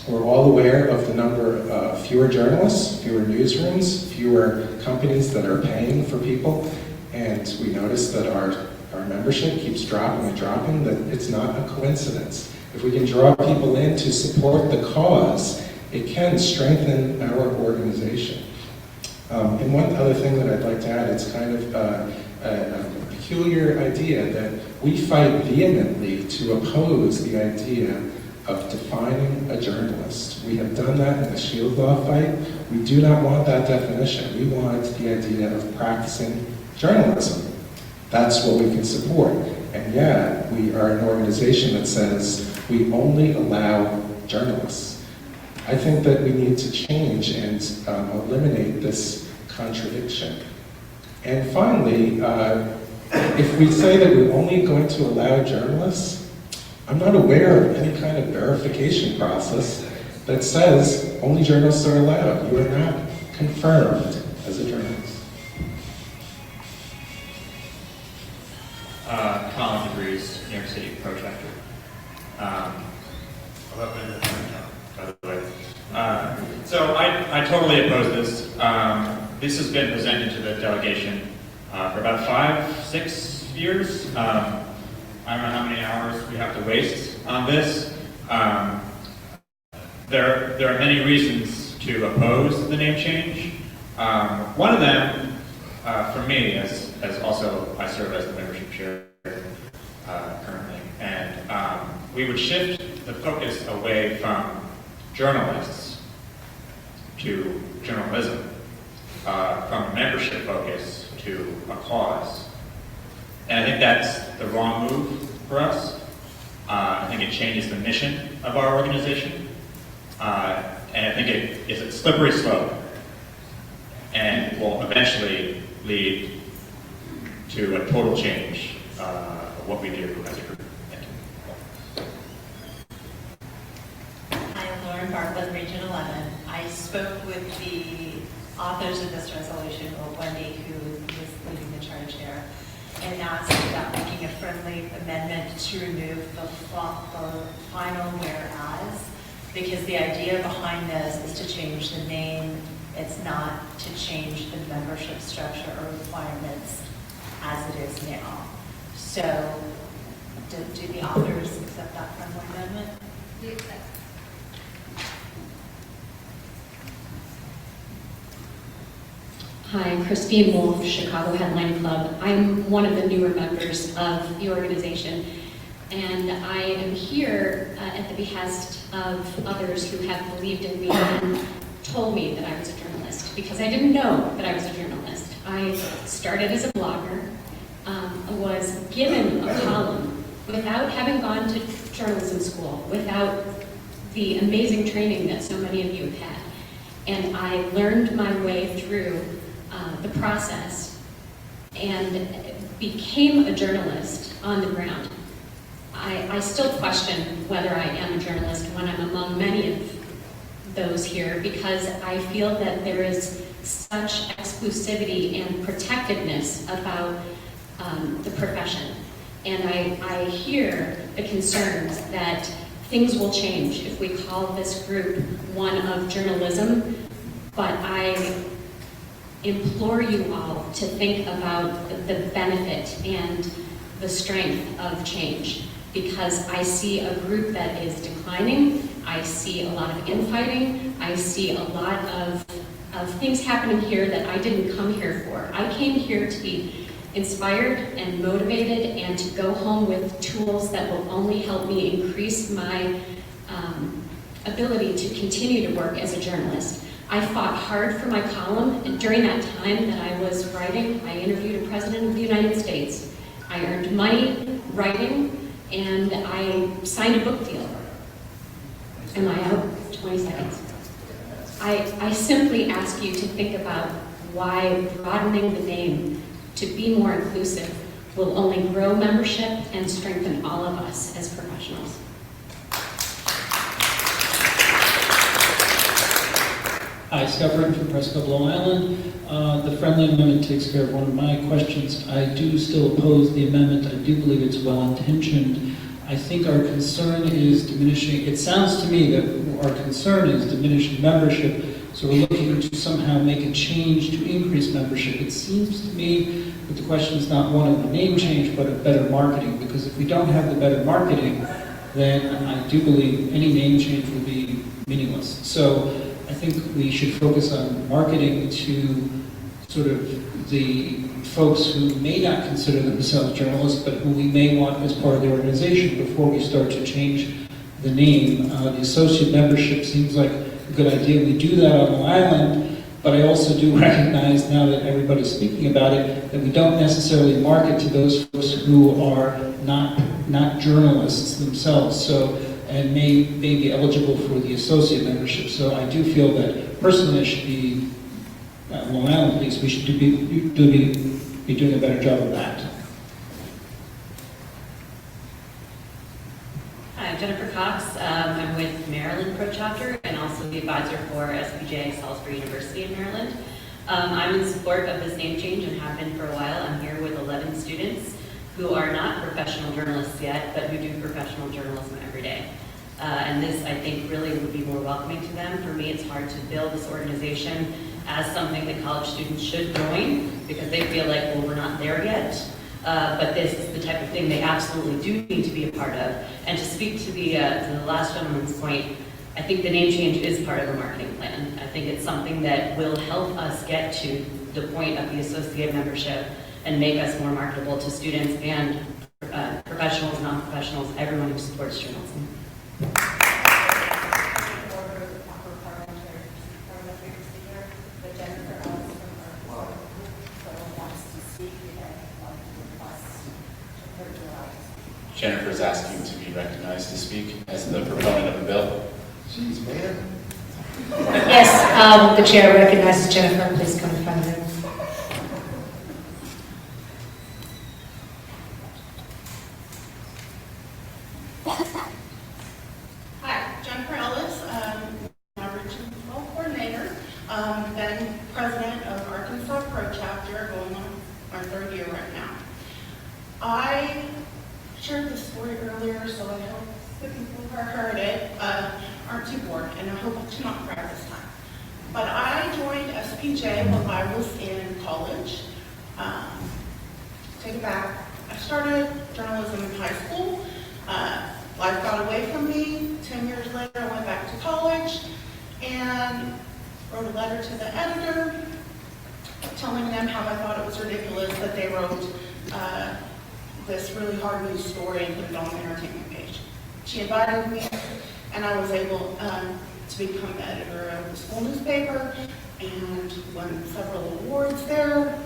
We're all aware of the number of fewer journalists, fewer newsrooms, fewer companies that are paying for people, and we notice that our membership keeps dropping and dropping, that it's not a coincidence. If we can draw people in to support the cause, it can strengthen our organization. And one other thing that I'd like to add, it's kind of a peculiar idea that we fight vehemently to oppose the idea of defining a journalist. We have done that in the Shield Law fight. We do not want that definition. We want the idea of practicing journalism. That's what we can support. And yet, we are an organization that says we only allow journalists. I think that we need to change and eliminate this contradiction. And finally, if we say that we're only going to allow journalists, I'm not aware of any kind of verification process that says only journalists are allowed. You are not confirmed as a journalist. Colin DeVries, New York City Pro Chapter. By the way. So I totally oppose this. This has been presented to the delegation for about 5-6 years. I don't know how many hours we have to waste on this. There are many reasons to oppose the name change. One of them, for me, as also I serve as the membership chair currently, and we would shift the focus away from journalists to journalism, from a membership focus to a cause. And I think that's the wrong move for us. I think it changes the mission of our organization. And I think it is a slippery slope and will eventually lead to a total change of what we do as a group. Thank you. Hi, I'm Lauren Bartlett, Region 11. I spoke with the authors of this resolution, or Wendy, who was leading the charge here, and asked about making a friendly amendment to remove the final whereas, because the idea behind this is to change the name. It's not to change the membership structure or requirements as it is now. So, do the authors accept that friendly amendment? We accept. Hi, Christine Wolf, Chicago Headline Club. I'm one of the newer members of the organization, and I am here at the behest of others who have believed in me and told me that I was a journalist, because I didn't know that I was a journalist. I started as a blogger, was given a column without having gone to journalism school, without the amazing training that so many of you have had. And I learned my way through the process and became a journalist on the ground. I still question whether I am a journalist when I'm among many of those here, because I feel that there is such exclusivity and protectiveness about the profession. And I hear the concerns that things will change if we call this group one of journalism, but I implore you all to think about the benefit and the strength of change, because I see a group that is declining. I see a lot of infighting. I see a lot of things happening here that I didn't come here for. I came here to be inspired and motivated and to go home with tools that will only help me increase my ability to continue to work as a journalist. I fought hard for my column, and during that time that I was writing, I interviewed a president of the United States. I earned money writing, and I signed a book deal. Am I out? 20 seconds. I simply ask you to think about why broadening the name to be more inclusive will only grow membership and strengthen all of us as professionals. Hi, Scott Burton from Press Club Long Island. The friendly amendment takes care of one of my questions. I do still oppose the amendment. I do believe it's well-intentioned. I think our concern is diminishing. It sounds to me that our concern is diminishing membership, so we're looking to somehow make a change to increase membership. It seems to me that the question is not one of the name change, but of better marketing, because if we don't have the better marketing, then I do believe any name change will be meaningless. So I think we should focus on marketing to sort of the folks who may not consider themselves journalists, but who we may want as part of the organization before we start to change the name. The associate membership seems like a good idea. We do that on Long Island, but I also do recognize, now that everybody's speaking about it, that we don't necessarily market to those folks who are not journalists themselves. So, and may be eligible for the associate membership. So I do feel that personally it should be, Long Island at least, we should be doing a better job of that. Hi, I'm Jennifer Cox. I'm with Maryland Pro Chapter and also the advisor for SPJ, Salisbury University in Maryland. I'm in support of this name change and have been for a while. I'm here with 11 students who are not professional journalists yet, but who do professional journalism every day. And this, I think, really would be more welcoming to them. For me, it's hard to build this organization as something that college students should join, because they feel like, well, we're not there yet. But this is the type of thing they absolutely do need to be a part of. And to speak to the last gentleman's point, I think the name change is part of the marketing plan. I think it's something that will help us get to the point of the associate membership and make us more marketable to students and professionals, non-professionals, everyone who supports journalism. Jennifer's asking to be recognized to speak as the proponent of the bill. Jeez, man. Yes, the chair recognizes Jennifer. Please come in front of him. Hi, Jennifer Ellis, I shared this story earlier, so I hope the people who heard it aren't too bored, and I hope to not cry this time. But I joined SPJ when I was in college. Take it back. I started journalism in high school. Life got away from me. 10 years later, I went back to college and wrote a letter to the editor telling them how I thought it was ridiculous that they wrote this really hard news story and put it on the entertainment page. She invited me, and I was able to become the editor of the school newspaper and won several awards there.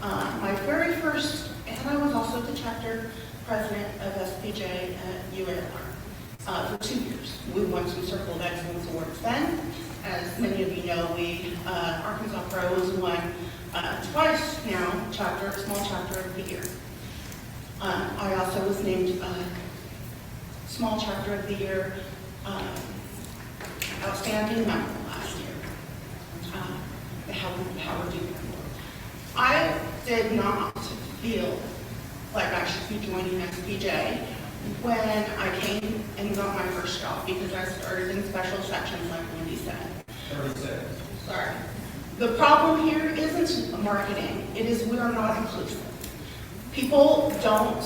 My very first, and I was also the chapter president of SPJ at UALR for 2 years. We won some Circle of Excellence awards then. As many of you know, Arkansas Pro has won twice now, small chapter of the year. I also was named small chapter of the year outstanding member last year. The Howard Duke Member. I did not feel like I should be joining SPJ when I came and got my first job because I started in special sections like Wendy said. 30 seconds. Sorry. The problem here isn't marketing. It is we are not inclusive. People don't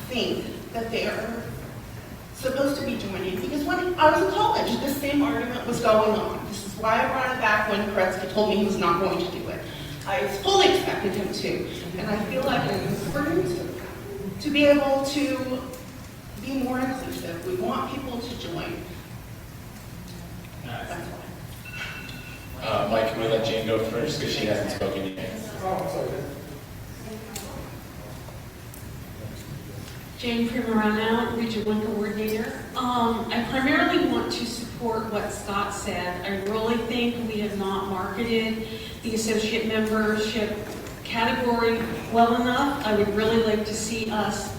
think that they are supposed to be joining because when I was in college, this same argument was going on. This is why I brought it back when Kretzky told me he was not going to do it. I fully expected him to, and I feel like it's important to be able to be more inclusive. We want people to join. That's why. Mike, can we let Jane go first because she hasn't spoken yet? Jane Primarano, Region 1 Coordinator. I primarily want to support what Scott said. I really think we have not marketed the associate membership category well enough. I would really like to see us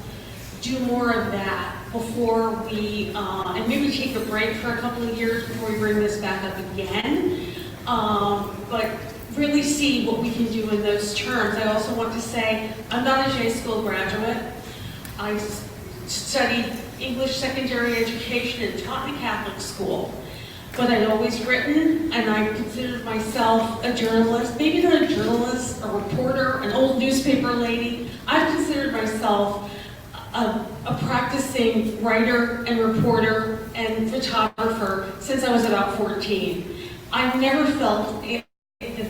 do more of that before we, and maybe take a break for a couple of years before we bring this back up again. But really see what we can do in those terms. I also want to say, I'm not a J school graduate. I studied English secondary education and taught in a Catholic school. But I'd always written, and I considered myself a journalist, maybe not a journalist, a reporter, an old newspaper lady. I've considered myself a practicing writer and reporter and photographer since I was about 14. I've never felt that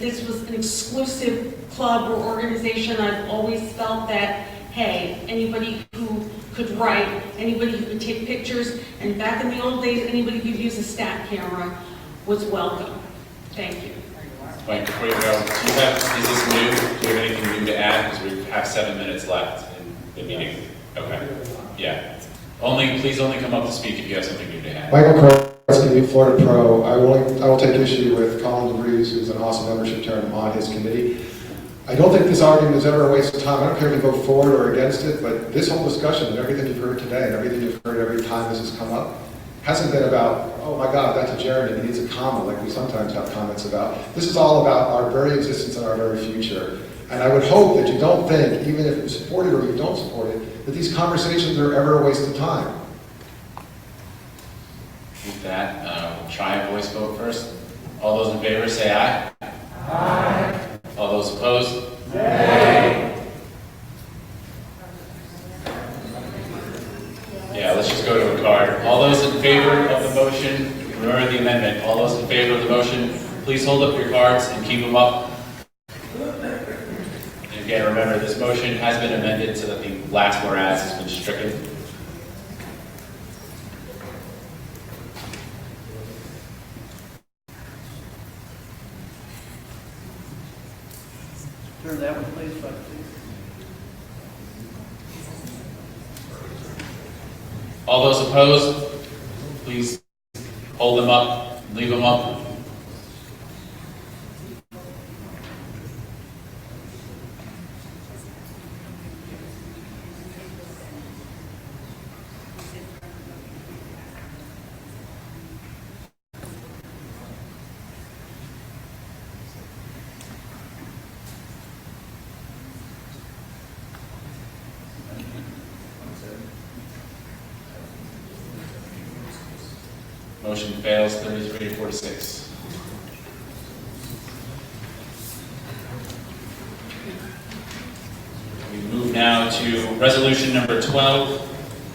this was an exclusive club or organization. I've always felt that, hey, anybody who could write, anybody who could take pictures, and back in the old days, anybody who could use a stat camera was welcome. Thank you. Mike, before you go, is this new? Do you have anything new to add? Because we have 7 minutes left in the meeting. Okay. Yeah. Please only come up to speak if you have something new to add. Michael Kretzky, Florida Pro. I will take issue with Colin DeVries, who's an awesome membership chair, and I'm on his committee. I don't think this argument is ever a waste of time. I don't care if you vote for it or against it, but this whole discussion and everything you've heard today and everything you've heard every time this has come up hasn't been about, oh my God, that's a Jeremy, he needs a comma, like we sometimes have comments about. This is all about our very existence and our very future. And I would hope that you don't think, even if you support it or you don't support it, that these conversations are ever a waste of time. With that, we'll try a voice vote first. All those in favor say aye. Aye. All those opposed? Nay. Yeah, let's just go to a card. All those in favor of the motion, remember the amendment. All those in favor of the motion, please hold up your cards and keep them up. And again, remember, this motion has been amended so that the last whereas has been stricken. Turn that one, please, please. All those opposed, please hold them up, leave them up. Motion fails 33 to 46. We move now to resolution number 12,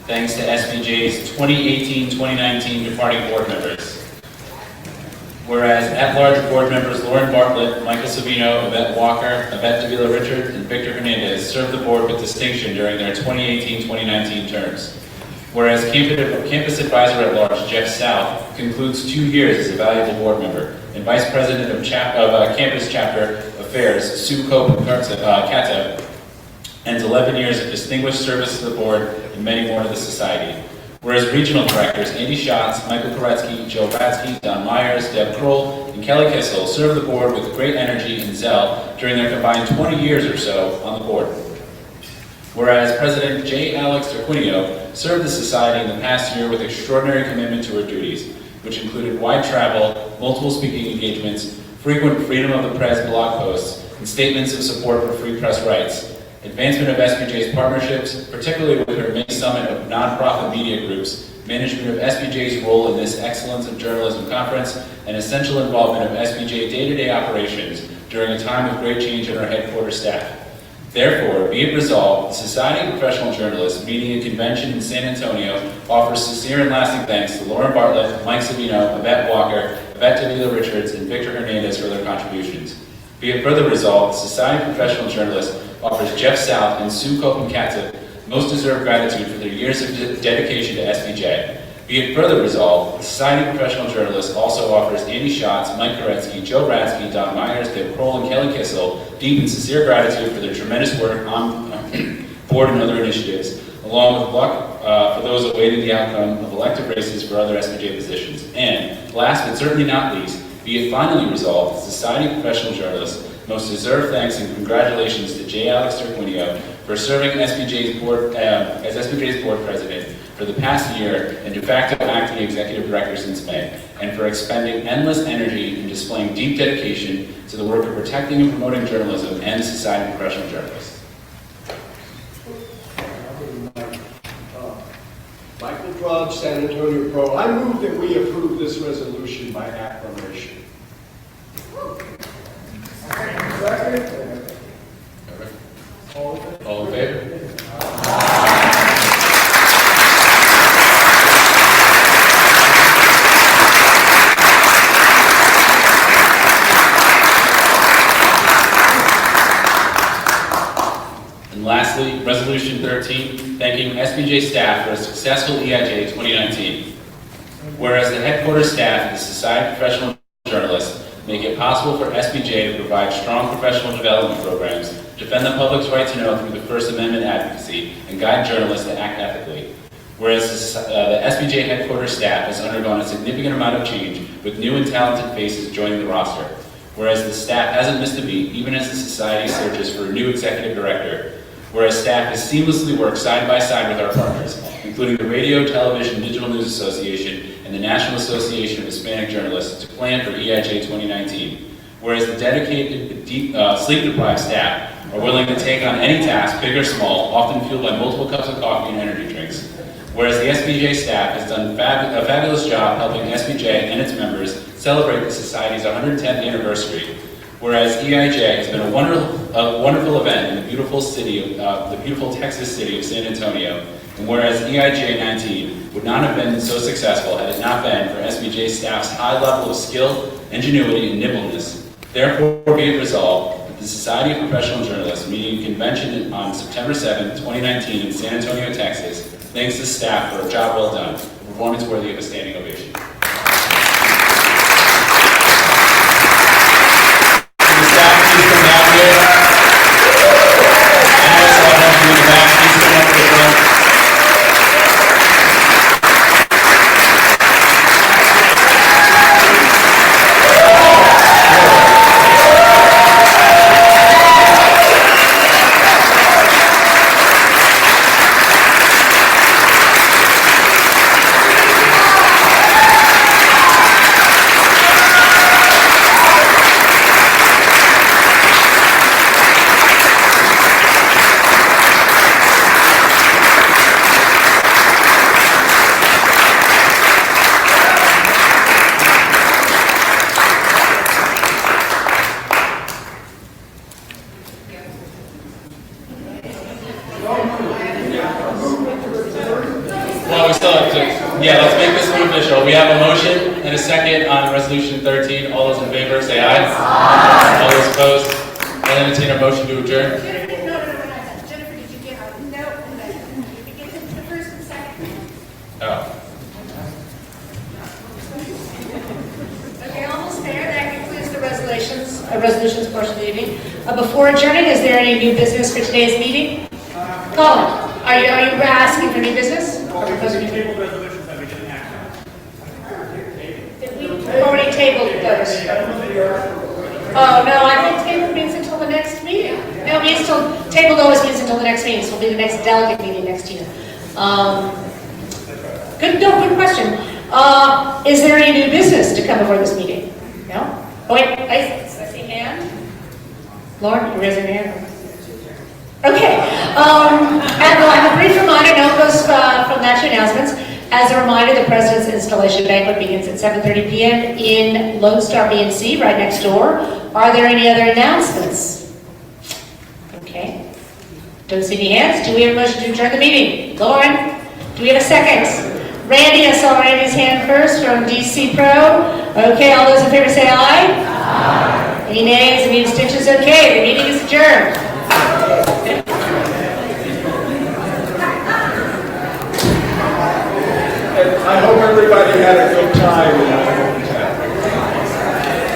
thanks to SPJ's 2018-2019 departing board members. Whereas at-large board members Lauren Bartlett, Michael Savino, Yvette Walker, Yvette Davila Richard, and Victor Hernandez served the board with distinction during their 2018-2019 terms. Whereas campus advisor at large Jeff South concludes 2 years as a valuable board member, and vice president of campus chapter affairs Sue Cope-Cato ends 11 years of distinguished service to the board and many more to the society. Whereas regional directors Andy Schatz, Michael Koretsky, Joe Ratsky, Don Myers, Deb Kroll, and Kelly Kissel served the board with great energy and zeal during their combined 20 years or so on the board. Whereas President J. Alex Turquinio served the society in the past year with extraordinary commitment to her duties, which included wide travel, multiple speaking engagements, frequent freedom of the press blog posts, and statements of support for free press rights, advancement of SPJ's partnerships, particularly with her May Summit of nonprofit media groups, management of SPJ's role in this Excellence of Journalism Conference, and essential involvement of SPJ day-to-day operations during a time of great change in our headquarters staff. Therefore, be it resolved, the Society of Professional Journalists, meeting a convention in San Antonio, offers sincere and lasting thanks to Lauren Bartlett, Mike Savino, Yvette Walker, Yvette Davila Richards, and Victor Hernandez for their contributions. Be it further resolved, the Society of Professional Journalists offers Jeff South and Sue Cope-Cato most deserved gratitude for their years of dedication to SPJ. Be it further resolved, the Society of Professional Journalists also offers Andy Schatz, Mike Koretsky, Joe Ratsky, Don Myers, Deb Kroll, and Kelly Kissel deep and sincere gratitude for their tremendous work on board and other initiatives, along with luck for those awaiting the outcome of elective races for other SPJ positions. And last but certainly not least, be it finally resolved, the Society of Professional Journalists most deserved thanks and congratulations to J. Alex Turquinio for serving SPJ's board, as SPJ's board president for the past year and de facto acting executive director since May, and for expending endless energy and displaying deep dedication to the work of protecting and promoting journalism and the Society of Professional Journalists. Michael Drudge, San Antonio Pro. I move that we approve this resolution by acclamation. Second. All in favor? And lastly, Resolution 13, thanking SPJ staff for a successful EIJ 2019. Whereas the headquarters staff of the Society of Professional Journalists make it possible for SPJ to provide strong professional development programs, defend the public's right to know through the First Amendment advocacy, and guide journalists to act ethically. Whereas the SPJ headquarters staff has undergone a significant amount of change, with new and talented faces joining the roster. Whereas the staff hasn't missed a beat, even as the society searches for a new executive director. Whereas staff has seamlessly worked side by side with our partners, including the Radio, Television, Digital News Association, and the National Association of Hispanic Journalists to plan for EIJ 2019. Whereas the dedicated, sleep-deprived staff are willing to take on any task, big or small, often fueled by multiple cups of coffee and energy drinks. Whereas the SPJ staff has done a fabulous job helping SPJ and its members celebrate the Society's 110th anniversary. Whereas EIJ has been a wonderful event in the beautiful Texas city of San Antonio. And whereas EIJ19 would not have been so successful had it not been for SPJ staff's high level of skill, ingenuity, and nimbleness. Therefore, be it resolved that the Society of Professional Journalists meeting convention on September 7, 2019 in San Antonio, Texas, thanks to staff for a job well done, a performance worthy of a standing ovation. Can the staff please come down here? And also, I'll have you in the back, please come up to the front. still have to, yeah, let's make this one official. We have a motion and a second on resolution 13. All those in favor, say aye. Aye. All those opposed? I entertain a motion to adjourn. Jennifer, did you get, no, you get into the first and second. Oh. Okay, almost there, that concludes the resolutions portion of the evening. Before adjourning, is there any new business for today's meeting? Colin, are you asking for new business? Tabled resolutions that we didn't act on. We've already tabled those. Oh, no, I think table means until the next meeting. No, it means tabled always means until the next meeting, so it'll be the next delegate meeting next year. Good question. Is there any new business to come before this meeting? No? Oh, wait, I see a hand. Lauren, you raising your hand? Okay. And a brief reminder, no, it goes from that to announcements. As a reminder, the President's Installation Banquet begins at 7:30 p.m. in Lone Star B&C, right next door. Are there any other announcements? Okay. Don't see any hands. Do we have a motion to adjourn the meeting? Lauren, do we have a second? Randy, I saw Randy's hand first from DC Pro. Okay, all those in favor say aye. Aye. Any nays, any abstentions? Okay, the meeting is adjourned.